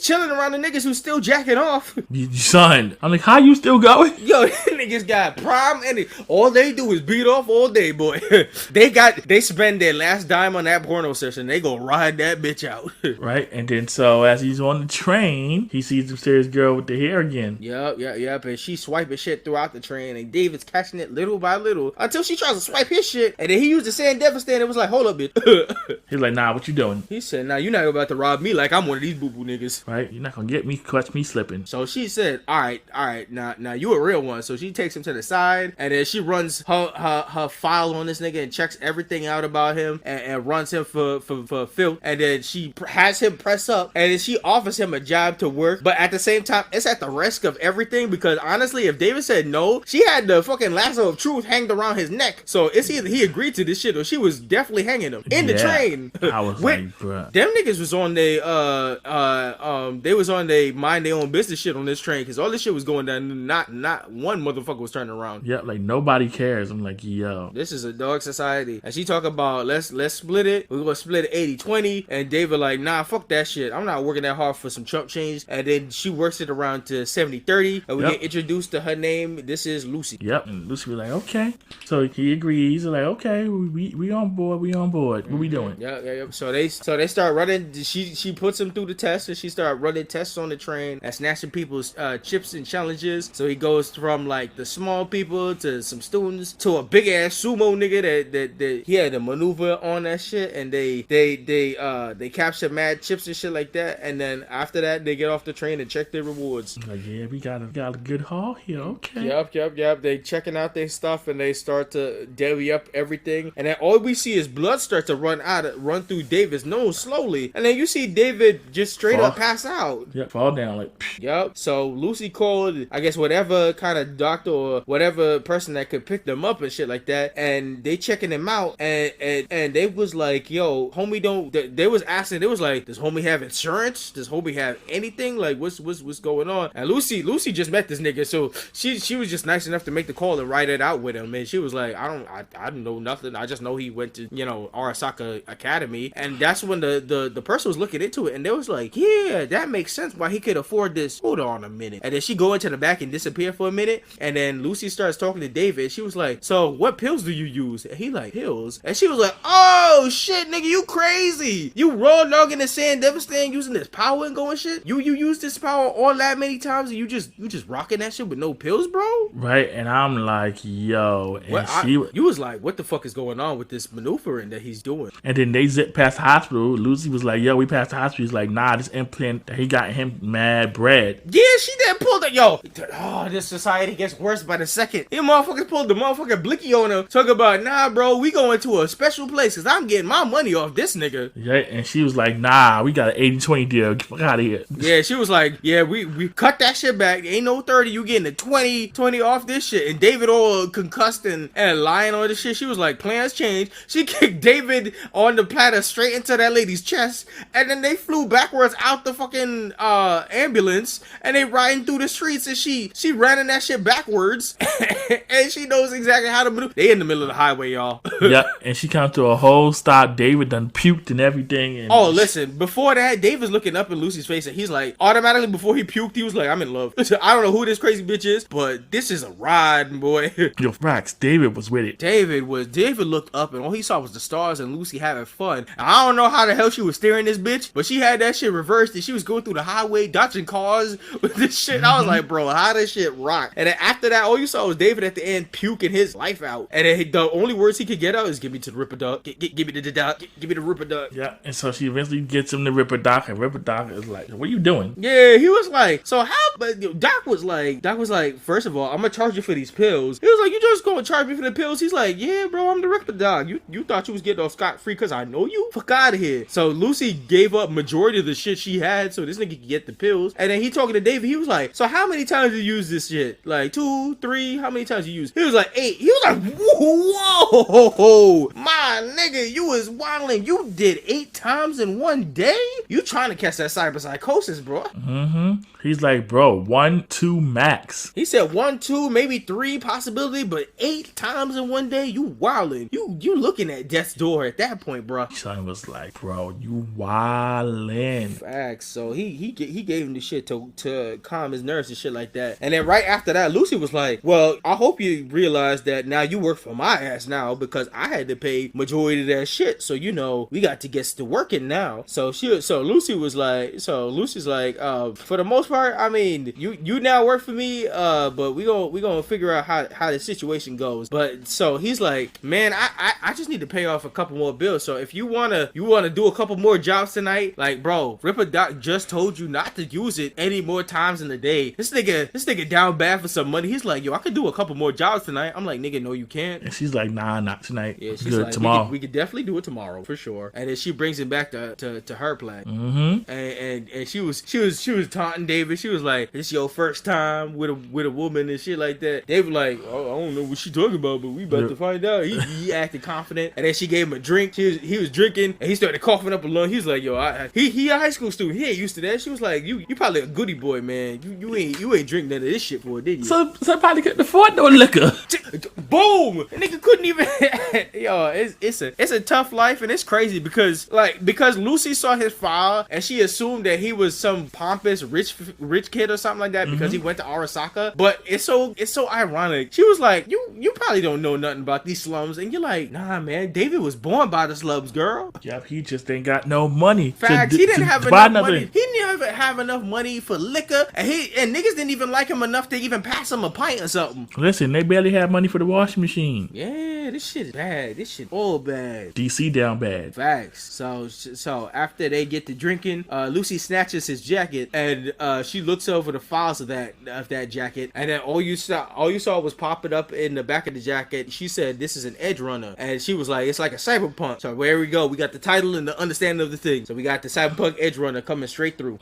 chilling around the niggas who's still jacking off. Son, I'm like, how you still going? Yo, niggas got prime and all they do is beat off all day, boy. They spend their last dime on that porno session. They go ride that bitch out. Right, and then so as he's on the train, he sees the mysterious girl with the hair again. Yep, and she's swiping shit throughout the train, and David's catching it little by little until she tries to swipe his shit, and then he used the Sand Devastan. It was like, hold up, bitch. He's like, nah, what you doing? He said, nah, you're not about to rob me like I'm one of these boo-boo niggas. Right, you're not gonna get me, catch me slipping. So she said, all right, now you a real one. So she takes him to the side, and then she runs her file on this nigga and checks everything out about him and runs him for filth. And then she has him press up, and then she offers him a job to work, but at the same time, it's at the risk of everything, because honestly, if David said no, she had the fucking lasso of truth hanged around his neck. So it's either he agreed to this shit or she was definitely hanging him in the train. I was like, bruh. Them niggas was on they was on they mind their own business shit on this train, because all this shit was going down. Not one motherfucker was turning around. Yeah, like nobody cares. I'm like, yo, this is a dog society. And she talk about let's split it. We're gonna split it 80-20. And David like, nah, fuck that shit. I'm not working that hard for some Trump change. And then she works it around to 70-30. And we get introduced to her name. This is Lucy. Yep. And Lucy was like, okay. So he agrees. He's like, okay, we on board. We on board. What we doing? Yep. So they start running. She puts him through the test, and she start running tests on the train and snatching people's chips and challenges. So he goes from like the small people to some students to a big ass sumo nigga that he had to maneuver on that shit, and they capture mad chips and shit like that. And then after that, they get off the train and check their rewards. Like, yeah, we got a good haul here. Okay. Yep. They checking out their stuff, and they start to divvy up everything, and then all we see is blood start to run through David's nose slowly, and then you see David just straight up pass out. Yep, fall down like. Yep. So Lucy called, I guess, whatever kind of doctor or whatever person that could pick them up and shit like that, and they checking him out, and they was like, yo, homie, don't. They was asking, they was like, does homie have insurance? Does homie have anything? Like, what's going on? And Lucy just met this nigga, so she was just nice enough to make the call and write it out with him, and she was like, I don't know nothing. I just know he went to Arasaka Academy, and that's when the person was looking into it, and they was like, yeah, that makes sense why he could afford this. Hold on a minute. And then she go into the back and disappear for a minute, and then Lucy starts talking to David. She was like, so what pills do you use? And he like, pills? And she was like, oh shit, nigga, you crazy. You raw dogging the sand devastating using this power and going shit? You use this power all that many times, and you just rocking that shit with no pills, bro? Right. And I'm like, yo, and you was like, what the fuck is going on with this maneuvering that he's doing? And then they zipped past the hospital. Lucy was like, yo, we passed the hospital. He's like, nah, this implant, he got him mad bread. Yeah, she did pull the, yo, oh, this society gets worse by the second. You motherfuckers pulled the motherfucking blicky on her, talk about, nah, bro, we going to a special place, because I'm getting my money off this nigga. Yeah, and she was like, nah, we got an 80-20 deal. Get the fuck out of here. Yeah, she was like, yeah, we cut that shit back. Ain't no 30, you getting a 20 off this shit. And David all concussed and lying on this shit. She was like, plans change. She kicked David on the platter straight into that lady's chest, and then they flew backwards out the fucking ambulance, and they riding through the streets, and she ran in that shit backwards, and she knows exactly how to maneuver. They in the middle of the highway, y'all. Yep, and she comes to a whole stop. David done puked and everything. And listen, before that, David's looking up in Lucy's face, and he's like, automatically before he puked, he was like, I'm in love. I don't know who this crazy bitch is, but this is a ride, boy. Yo, Max, David was with it. David looked up, and all he saw was the stars and Lucy having fun. And I don't know how the hell she was steering this bitch, but she had that shit reversed, and she was going through the highway, dodging cars with this shit. I was like, bro, how does shit rock? And then after that, all you saw was David at the end puking his life out. And then the only words he could get out is, give me to the Ripper Doc. Give me the Doc. Give me the Ripper Doc. Yeah, and so she eventually gets him the Ripper Doc, and Ripper Doc is like, what are you doing? Yeah, he was like, so how? But Doc was like, first of all, I'm gonna charge you for these pills. He was like, you just gonna charge me for the pills? He's like, yeah, bro, I'm the Ripper Doc. You thought you was getting off scot-free because I know you? Fuck out of here. So Lucy gave up majority of the shit she had so this nigga could get the pills. And then he talking to David, he was like, so how many times you use this shit? Like 2, 3, how many times you use? He was like 8. He was like, whoa, my nigga, you was wilding. You did 8 times in one day? You trying to catch that cyberpsychosis, bro. Mm-hmm. He's like, bro, 1, 2 max. He said 1, 2, maybe 3 possibility, but 8 times in one day, you wildin'. You looking at death's door at that point, bro. Son was like, bro, you wildin'. Facts. So he gave him the shit to calm his nerves and shit like that. And then right after that, Lucy was like, well, I hope you realize that now you work for my ass now, because I had to pay majority of that shit. So we got to get to working now. So Lucy's like, for the most part, part, I mean, you now work for me, but we gonna figure out how the situation goes. But so he's like, man, I just need to pay off a couple more bills. So if you wanna do a couple more jobs tonight, like, bro, Ripper Doc just told you not to use it any more times in the day. This nigga down bad for some money. He's like, yo, I could do a couple more jobs tonight. I'm like, nigga, no, you can't. And she's like, nah, not tonight. Yeah, she's good like, tomorrow. We could definitely do it tomorrow for sure. And then she brings him back to her plan. Mm-hmm. And she was taunting David. She was like, "It's your first time with a woman and shit like that." David like, "Oh, I don't know what she talking about, but we about to find out." He acted confident, and then she gave him a drink. He was drinking, and he started coughing up a lung. He was like, "Yo, he a high school student. He ain't used to that." She was like, "You probably a goody boy, man. You ain't drink none of this shit for, did you?" So probably couldn't afford no liquor. Boom! The nigga couldn't even. Yo, it's a tough life, and it's crazy because Lucy saw his file and she assumed that he was some pompous rich kid or something like that because he went to Arasaka. But it's so ironic. She was like, you probably don't know nothing about these slums, and you're like, nah, man, David was born by the slums, girl. Yep, he just ain't got no money. Facts, he didn't have enough money. He didn't even have enough money for liquor, and niggas didn't even like him enough to even pass him a pint or something. Listen, they barely had money for the washing machine. Yeah, this shit is bad. This shit all bad. DC down bad. Facts. So after they get to drinking, Lucy snatches his jacket, and she looks over the files of that jacket, and then all you saw was popping up in the back of the jacket. She said, "This is an Edgerunner," and she was like, "It's like a Cyberpunk." So where we go, we got the title and the understanding of the thing. So we got the Cyberpunk Edgerunner coming straight through.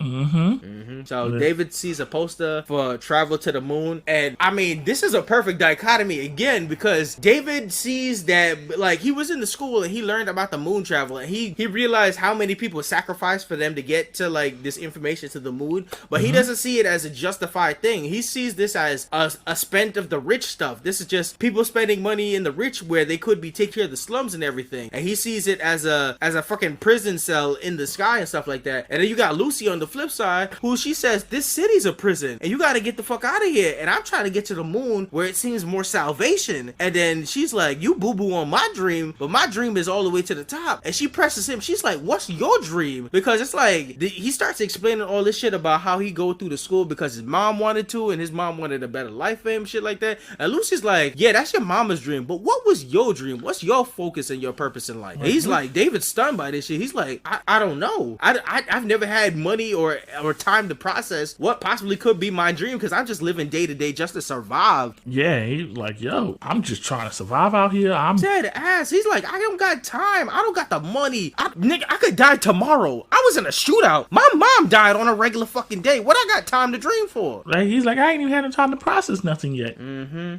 So David sees a poster for Travel to the Moon, and I mean, this is a perfect dichotomy again because David sees that, like, he was in the school and he learned about the moon travel, and he realized how many people sacrificed for them to get to, like, this information to the moon, but he doesn't see it as a justified thing. He sees this as a spent of the rich stuff. This is just people spending money in the rich where they could be taking care of the slums and everything, and he sees it as a fucking prison cell in the sky and stuff like that. And then you got Lucy on the flip side, who she says, this city's a prison and you got to get the fuck out of here, and I'm trying to get to the moon where it seems more salvation. And then she's like, you boo-boo on my dream, but my dream is all the way to the top. And she presses him. She's like, what's your dream? Because it's like, he starts explaining all this shit about how he go through the school because his mom wanted to, and his mom wanted a better life for him, shit like that. And Lucy's like, yeah, that's your mama's dream, but what was your dream? What's your focus and your purpose in life? And he's like, David's stunned by this shit. He's like, I don't know. I've never had money or time to process what possibly could be my dream because I'm just living day to day just to survive. Yeah, he's like, yo, I'm just trying to survive out here. I'm dead ass. He's like, I don't got time. I don't got the money. Nigga, I could die tomorrow. I was in a shootout. My mom died on a regular fucking day. What I got time to dream for? Like, he's like, I ain't even had no time to process nothing yet.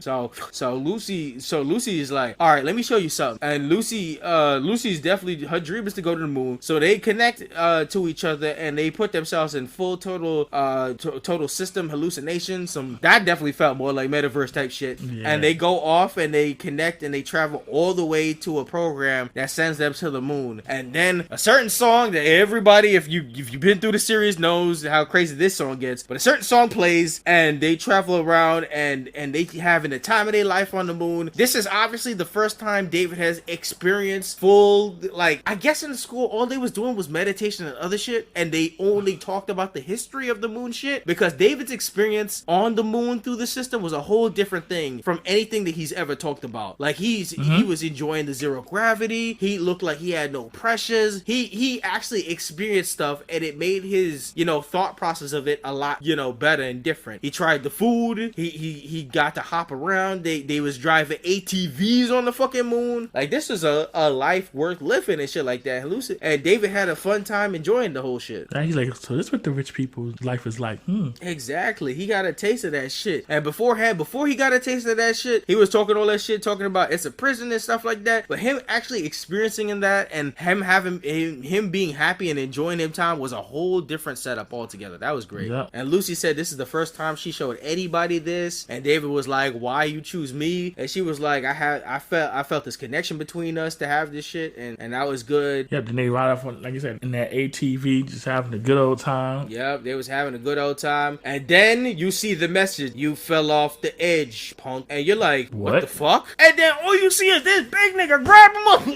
So Lucy is like, all right, let me show you something. And Lucy's definitely, her dream is to go to the moon. So they connect to each other and they put themselves in full total system hallucination. That definitely felt more like metaverse type shit. Yeah. And they go off and they connect and they travel all the way to a program that sends them to the moon. And then a certain song that everybody, if you've been through the series, knows how crazy this song gets. But a certain song plays and they travel around and they having the time of their life on the moon. This is obviously the first time David has experienced full, like, I guess in the school all they was doing was meditation and other shit, and they only talked about the history of the moon shit, because David's experience on the moon through the system was a whole different thing from anything that he's ever talked about. Like, he was enjoying the zero gravity. He looked like he had no pressures. He actually experienced stuff, and it made his, thought process of it a lot, better and different. He tried the food. He got to hop around. They was driving ATVs on the fucking moon. Like, this was a life worth living and shit like that. And David had a fun time enjoying the whole shit. And he's like, so this is what the rich people's life is like. Exactly. He got a taste of that shit. And before he got a taste of that shit, he was talking all that shit, talking about it's a prison and stuff like that. But him actually experiencing in that and him being happy and enjoying him time was a whole different setup altogether. That was great. Yep. And Lucy said this is the first time she showed anybody this. And David was like, why you choose me? And she was like, I felt this connection between us to have this shit, and that was good. Yep. Then they ride off on, like you said, in that ATV, just having a good old time. Yep. They was having a good old time. And then you see the message: you fell off the edge, punk. And you're like, what the fuck? And then all you see is this big nigga grab him up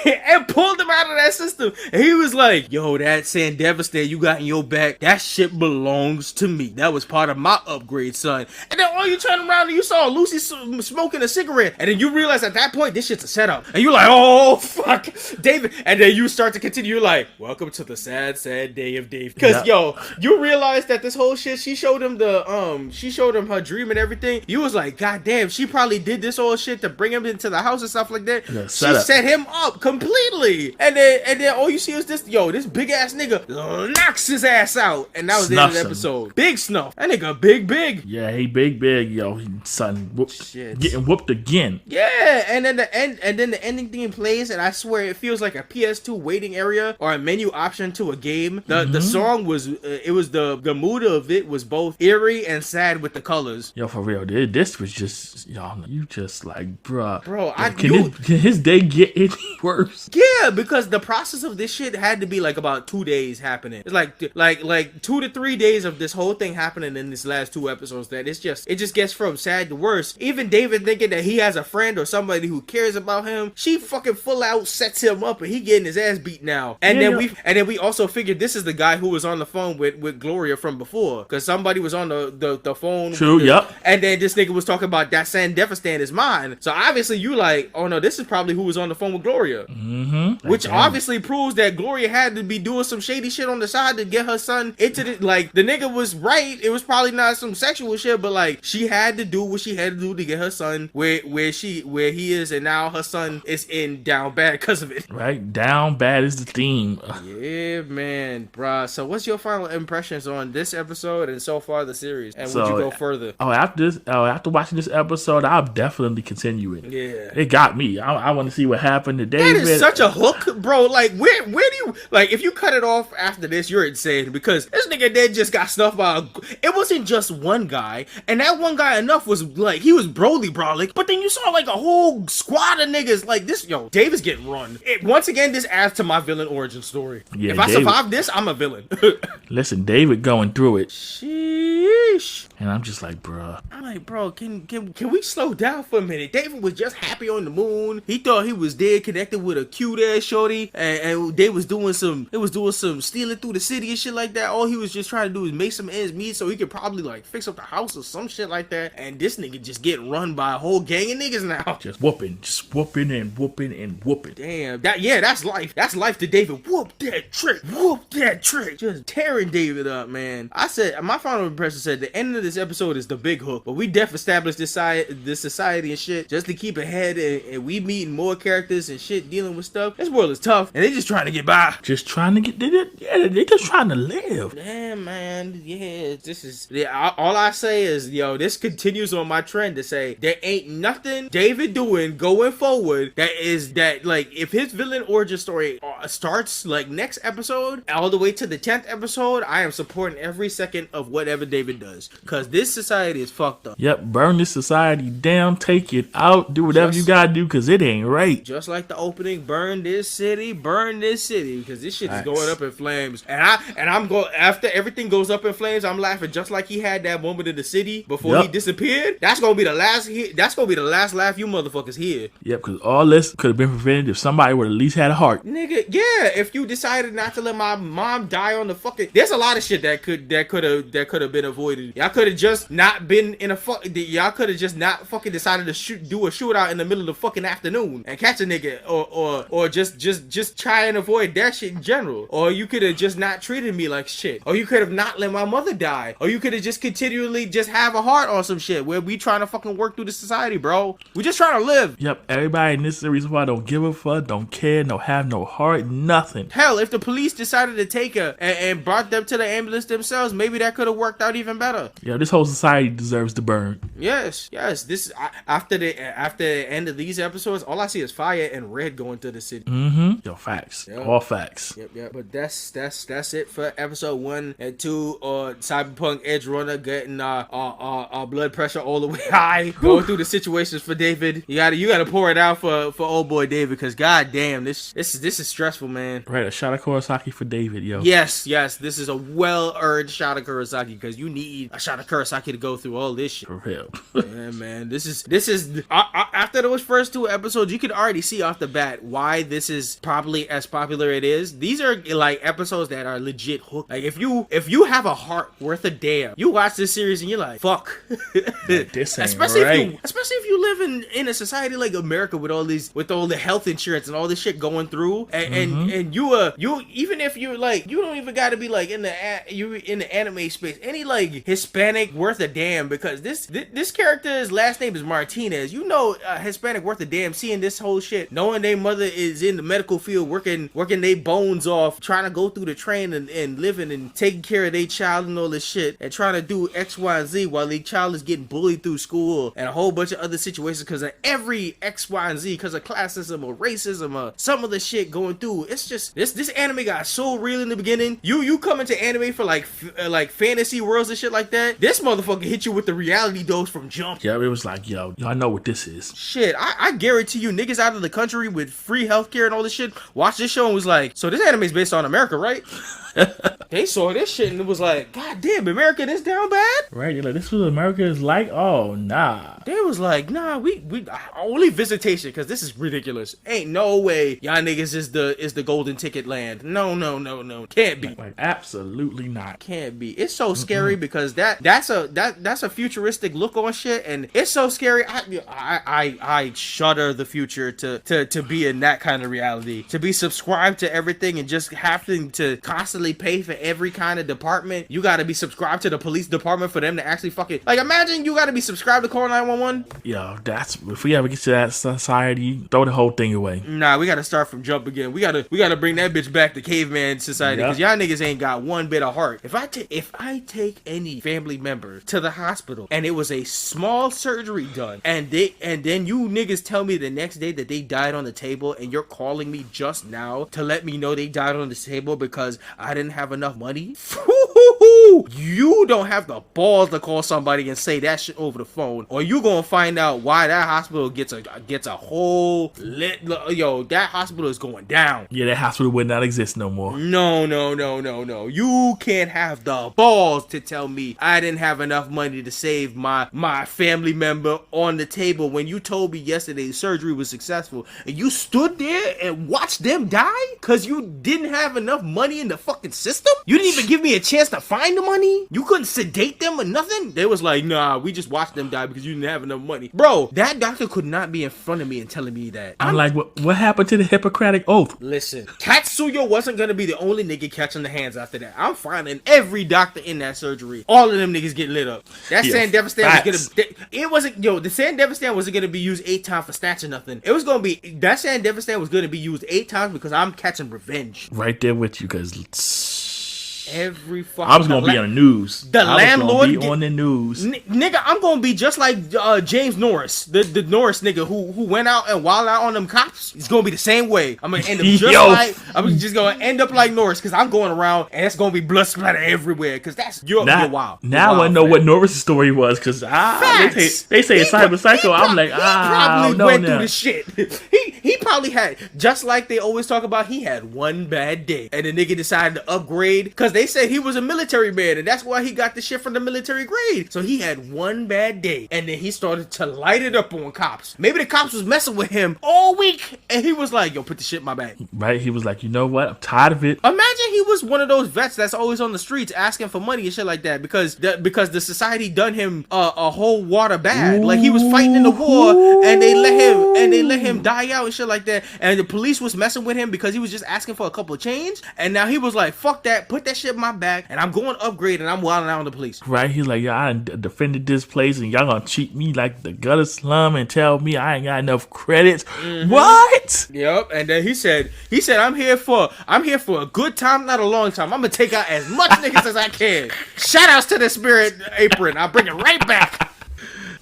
and pulled him out of that system. And he was like, yo, that Sandevastan you got in your back, that shit belongs to me. That was part of my upgrade, son. And then all you turn around and you saw Lucy smoking a cigarette. And then you realize at that point, this shit's a setup. And you're like, oh, fuck, David. And then you start to continue. You're like, welcome to the sad, sad day of Dave. Because, yo, you realize that this whole shit, she showed him her dream and everything. You was like, god damn, she probably did this whole shit to bring him into the house and stuff like that. Yeah, she set him up completely. And then all you see is this big ass nigga knocks his ass out. And that was the end of the episode. Big snuff. That nigga big. Yeah, he big. Yo, son getting whooped again. Yeah, and then the ending theme plays, and I swear it feels like a PS2 waiting area or a menu option to a game. The song was the mood of it was both eerie and sad with the colors. Yo, for real, this was just you just like, bruh. Bro, can his day get any worse? Yeah, because the process of this shit had to be like about 2 days happening. It's like 2 to 3 days of this whole thing happening in this last 2 episodes. That it just gets from sad to worse. Even David thinking that he has a friend or somebody who cares about him, she fucking full out sets him up, and he getting his ass beat now. And then we also figured this is the guy who was on the phone with Gloria from before, because somebody was on the phone. True. Yep. And then this nigga was talking about that Sandevastan is mine. So obviously you like, oh no, this is probably who was on the phone with Gloria. Which obviously proves that Gloria had to be doing some shady shit on the side to get her son into the, like, the nigga was right. It was probably not some sexual shit, but like she had to do what she had to do to get her son where he is, and now her son is in down bad because of it. Right, down bad is the theme. Yeah, man, bruh. So what's your final impressions on this episode and so far the series? And would you go further? After watching this episode, I'll definitely continue it. Yeah, it got me. I want to see what happened to David. That is such a hook, bro. Like where do you, like, if you cut it off after this, you're insane, because this nigga dead just got snuffed by it wasn't just one guy, and that one guy enough was like he was brolic, but then you saw like a whole squad of niggas like this. Yo, David's getting run. Once again, this adds to my villain origin story. Yeah, if I survive this, I'm a villain. Listen, David going through it. Sheesh. And I'm just like, bruh. I'm like, bro, can we slow down for a minute? David was just happy on the moon. He thought he was dead, connected with a cute ass shorty, and they was doing some stealing through the city and shit like that. All he was just trying to do is make some ends meet so he could probably like fix up the house or some shit like that. And this nigga just getting run by a whole gang of niggas now. Just whooping and whooping. Damn, that's life. That's life to David. Whoop that trick. Just tearing David up, man. I said, my final impression said the end of this episode is the big hook, but we definitely established this society and shit just to keep ahead, and we meeting more characters and shit dealing with stuff. This world is tough, and they just trying to get by. They just trying to live. Yeah, man. Yeah, all I say is, yo, this continues on my trend to say there ain't nothing David doing going forward that like, if his villain origin story starts like next episode all the way to the 10th episode, I am supporting every second of whatever David does, because this society is fucked up. Yep, burn this society down, take it out, do whatever you gotta do, because it ain't right. Just like the opening, burn this city, because this shit is going up in flames. And I'm going, after everything goes up in flames, I'm laughing just like he had that moment in the city before he disappeared. That's gonna be the last laugh you motherfuckers hear. Yep, because all this could have been prevented if somebody would at least had a heart. Nigga, yeah, if you decided not to let my mom die on the fucking, there's a lot of shit that could have been avoided. Y'all could have just not been in a y'all could have just not fucking decided to do a shootout in the middle of the fucking afternoon and catch a nigga, or just try and avoid that shit in general. Or you could have just not treated me like shit. Or you could have not let my mother die. Or you could have just continually just have a heart on some shit where we trying to fucking work through the society, bro. We just trying to live. Yep, everybody in this series don't give a fuck, don't care, no have no heart, nothing. Hell, if the police decided to take her and brought them to the ambulance themselves, maybe that could have worked out even better. Yeah, this whole society deserves to burn. Yes. This after the end of these episodes, all I see is fire and red going through the city. Yo, facts. Yep. All facts. Yep. But that's it for episode 1 and 2. Cyberpunk Edgerunner getting our blood pressure all the way high, going through the situations for David. You gotta pour it out for old boy David, because god damn, this is stressful. successful, man. Right, a shot of Kurosake for David, yo. Yes, this is a well-earned shot of Kurosake because you need a shot of Kurosake to go through all this shit. For real. Yeah, man. This is after those first 2 episodes, you can already see off the bat why this is probably as popular it is. These are like episodes that are legit hooked. Like if you have a heart worth a damn, you watch this series and you're like, fuck. This ain't especially right. Especially if you live in a society like America with all the health insurance and all this shit going through, and you even if you're like, you don't even got to be like in the anime space, any like Hispanic worth a damn, because this character's last name is Martinez. You know, Hispanic worth a damn, seeing this whole shit, knowing their mother is in the medical field working their bones off, trying to go through the train and living and taking care of their child and all this shit, and trying to do X, Y, and Z while their child is getting bullied through school and a whole bunch of other situations because of every X, Y, and Z, because of classism or racism or some of the shit going through. It's just this anime got so real in the beginning. You come into anime for like fantasy worlds and shit like that. This motherfucker hit you with the reality dose from jump. Yeah, it was like, yo, I know what this is. Shit, I guarantee you, niggas out of the country with free healthcare and all this shit watched this show and was like, so this anime is based on America, right? They saw this shit and it was like, God damn, America this down bad? Right, you're like, this is what America is like? Oh, nah. They was like, nah, we only visitation, because this is ridiculous. Ain't no way y'all niggas is the golden ticket land. No. Can't be. Like, absolutely not. Can't be. It's so scary because that's a futuristic look on shit, and it's so scary. I shudder the future to be in that kind of reality. To be subscribed to everything and just having to constantly pay for every kind of department. You gotta be subscribed to the police department for them to actually fucking, like, imagine you gotta be subscribed to call 911. Yo, if we ever get to that society, throw the whole thing away. Nah, we gotta start from jump again. We gotta bring that bitch back to caveman society, because y'all niggas ain't got one bit of heart. If I take any family member to the hospital and it was a small surgery done, and then you niggas tell me the next day that they died on the table, and you're calling me just now to let me know they died on the table because I didn't have enough money? You don't have the balls to call somebody and say that shit over the phone, or you gonna find out why that hospital gets a whole that hospital is going down. Yeah, that hospital would not exist no more. No. You can't have the balls to tell me I didn't have enough money to save my family member on the table when you told me yesterday surgery was successful, and you stood there and watched them die because you didn't have enough money in the fucking system? You didn't even give me a chance to find the money? You couldn't sedate them or nothing? They was like, nah, we just watched them die because you didn't have enough money. Bro, that doctor could not be in front of me and telling me that. I'm like, what happened to the Hippocratic Oath? Listen, Katsuyo wasn't gonna be the only nigga catching the hands after that. I'm finding every doctor in that surgery. All of them niggas get lit up. That Sand Devastator was gonna... the Sand Devastator wasn't gonna be used 8 times for snatch or nothing. It was gonna be... That Sand Devastator was gonna be used 8 times because I'm catching revenge. Right there with you, because... Every fucking... I was gonna be on the news. The landlord be on the news. Nigga, I'm gonna be just like James Norris, the Norris nigga who went out and wild out on them cops. It's gonna be the same way. I'm gonna end up I'm just gonna end up like Norris, because I'm going around and it's gonna be blood splatter everywhere, because that's you're wild. Now I know what Norris' story was, because they say it's CyberPsycho. I'm like, probably went through the shit. He probably had, just like they always talk about, he had one bad day and the nigga decided to upgrade, because they said he was a military man and that's why he got the shit from the military grade. So he had one bad day and then he started to light it up on cops. Maybe the cops was messing with him all week and he was like, yo, put the shit in my bag. Right, he was like, you know what, I'm tired of it. Imagine he was one of those vets that's always on the streets asking for money and shit like that, because the society done him a whole water bad. Like, he was fighting in the war and they let him die out and shit like that, and the police was messing with him because he was just asking for a couple of change, and now he was like, fuck that, put that shit in my bag and I'm going to upgrade and I'm wilding out on the police. Right, he's like, yeah, I defended this place and y'all gonna treat me like the gutter slum and tell me I ain't got enough credits. What? Yep. And then he said I'm here for a good time, not a long time. I'm gonna take out as much niggas as I can. Shout outs to the Spirit Apron. I'll bring it right back.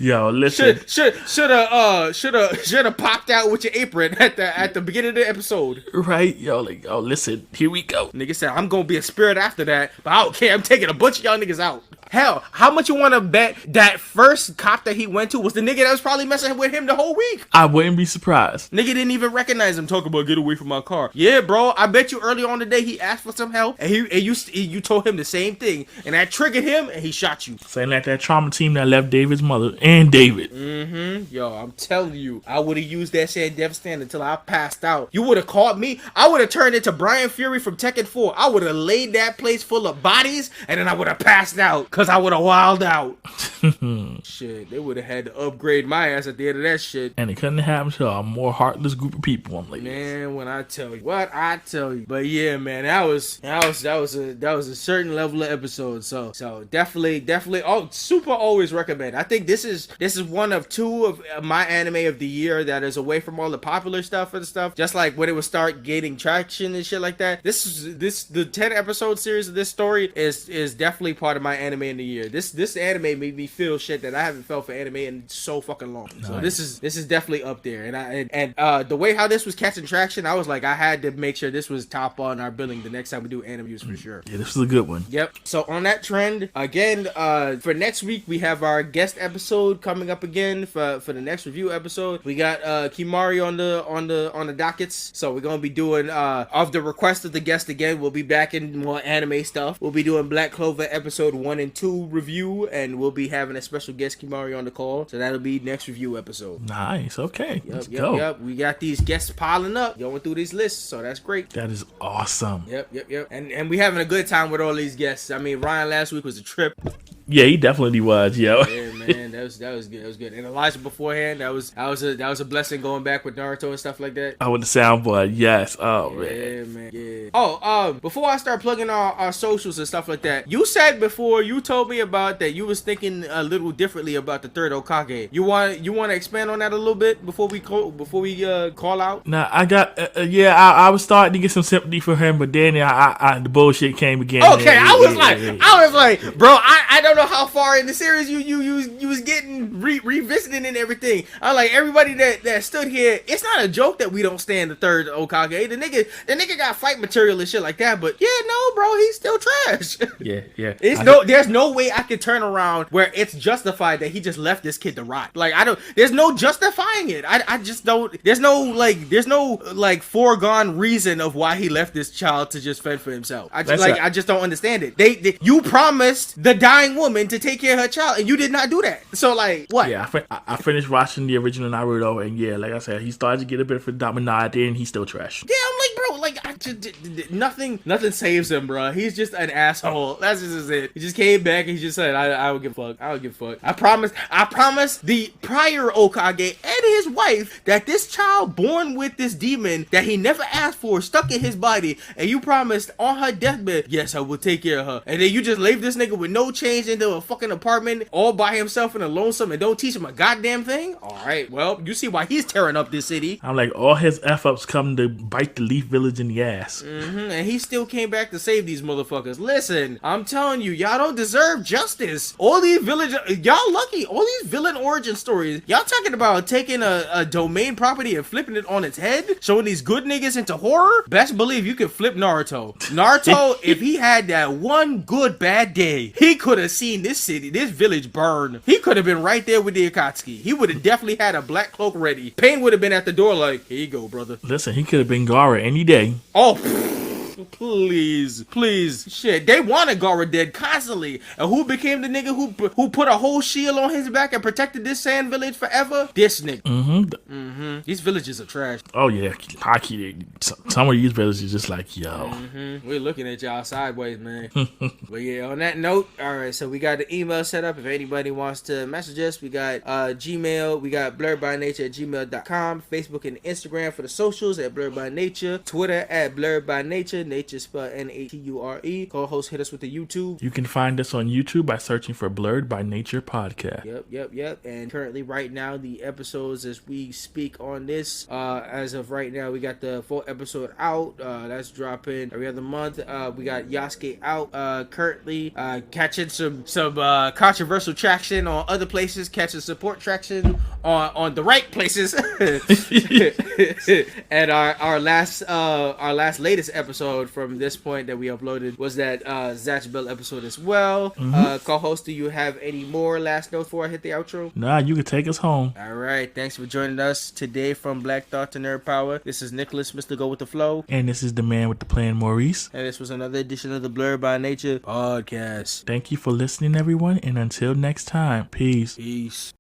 Yo, listen. Should have popped out with your apron at the beginning of the episode. Right, yo, like, oh, listen, here we go. Nigga said, I'm gonna be a spirit after that, but I don't care. I'm taking a bunch of y'all niggas out. Hell, how much you want to bet that first cop that he went to was the nigga that was probably messing with him the whole week? I wouldn't be surprised. Nigga didn't even recognize him. Talking about get away from my car. Yeah, bro. I bet you early on today he asked for some help, and you told him the same thing, and that triggered him, and he shot you. Saying like that trauma team that left David's mother and David. Yo, I'm telling you, I would have used that shit death stand until I passed out. You would have caught me. I would have turned into Brian Fury from Tekken 4. I would have laid that place full of bodies, and then I would have passed out because I would have wilded out. Shit, they would have had to upgrade my ass at the end of that shit. And it couldn't happen to a more heartless group of people. I'm like, man, when I tell you what I tell you. But yeah, man, that was a certain level of episode. So definitely. Oh, super always recommend. I think this is one of two of my anime of the year that is away from all the popular stuff and stuff. Just like when it would start gaining traction and shit like that. The 10 episode series of this story is definitely part of my anime in the year. This anime made me feel shit that I haven't felt for anime in so fucking long. Nice. So this is definitely up there. And the way how this was catching traction, I was like, I had to make sure this was top on our billing the next time we do anime reviews for sure. Yeah, this was a good one. Yep. So on that trend, again, for next week we have our guest episode coming up again for the next review episode. We got Kimari on the dockets. So we're gonna be doing of the request of the guest again. We'll be back in more anime stuff. We'll be doing Black Clover episode 1 and 2 review, and we'll be having a special guest Kimari on the call. So that'll be next review episode. Nice. Okay. Let's go. Yep. We got these guests piling up, going through these lists, so that's great. That is awesome. Yep. And we having a good time with all these guests. I mean, Ryan last week was a trip. Yeah, he definitely was, yo. Yeah, man, that was good. That was good. And Elijah beforehand, that was a blessing going back with Naruto and stuff like that. Oh, with the soundboard, yes. Oh, yeah, man. Yeah. Oh, before I start plugging our socials and stuff like that, you said before you told me about that you was thinking a little differently about the third Hokage. You want to expand on that a little bit before we call out? Nah, I got I was starting to get some sympathy for him, but then the bullshit came again. Okay, I was like, bro, I don't know how far in the series you was getting revisiting and everything. I'm like, everybody that stood here, it's not a joke that we don't stand the third Hokage. The nigga got fight material and shit like that, but yeah, no, bro, he's still trash. Yeah. There's no way I could turn around where it's justified that he just left this kid to rot. Like, there's no justifying it. I just don't, there's no foregone reason of why he left this child to just fend for himself. I just don't understand it. You promised the dying woman to take care of her child, and you did not do that. So, like, what? Yeah, I finished watching the original Naruto, and yeah, like I said, he started to get a bit of a dominant at the end, he's still trash. Yeah, I'm like, bro, like, I just, nothing saves him, bro. He's just an asshole. That's just it. He just came back and he just said, I don't give a fuck. I don't give a fuck. I promise the prior Hokage and his wife that this child born with this demon that he never asked for stuck in his body, and you promised on her deathbed, yes, I will take care of her. And then you just leave this nigga with no change into a fucking apartment all by himself and lonesome and don't teach him a goddamn thing? Alright, well, you see why he's tearing up this city. I'm like, all his F-ups come to bite the Leaf Village in the ass. And he still came back to save these motherfuckers. Listen, I'm telling you, y'all don't deserve justice. All these y'all lucky. All these villain origin stories, y'all talking about taking a domain property and flipping it on its head, showing these good niggas into horror. Best believe you could flip Naruto. If he had that one good bad day, he could have seen this village burn. He could have been right there with the Akatsuki. He would have definitely had a black cloak ready. Pain would have been at the door like, here you go, brother. Listen, he could have been Gara any day. Oh, please. Shit, they wanted Gara dead constantly. And who became the nigga who put a whole shield on his back and protected this sand village forever? This nigga. These villages are trash. Oh, yeah. Some of these villages just like, yo. We're looking at y'all sideways, man. But yeah, on that note, alright, so we got the email set up. If anybody wants to message us, we got Gmail. We got blerdbynature@gmail.com. Facebook and Instagram for the socials at Blerd By Nature. Twitter at Blerd By Nature. Nature spelled Nature. Co-host, hit us with the YouTube. You can find us on YouTube by searching for Blerd By Nature Podcast. Yep. And currently, right now, the episodes as we speak on this, as of right now, we got the full episode out. That's dropping every other month. We got Yasuke out. Currently, catching some controversial traction on other places, catching support traction on the right places. And our latest episode episode from this point that we uploaded was that Zatch Bell episode as well. Co-host, do you have any more last notes before I hit the outro? Nah, you can take us home. All right. Thanks for joining us today from Black Thought to Nerd Power. This is Nicholas, Mr. Go With The Flow. And this is the man with the plan, Maurice. And this was another edition of the Blerd By Nature Podcast. Thank you for listening, everyone. And until next time, peace. Peace.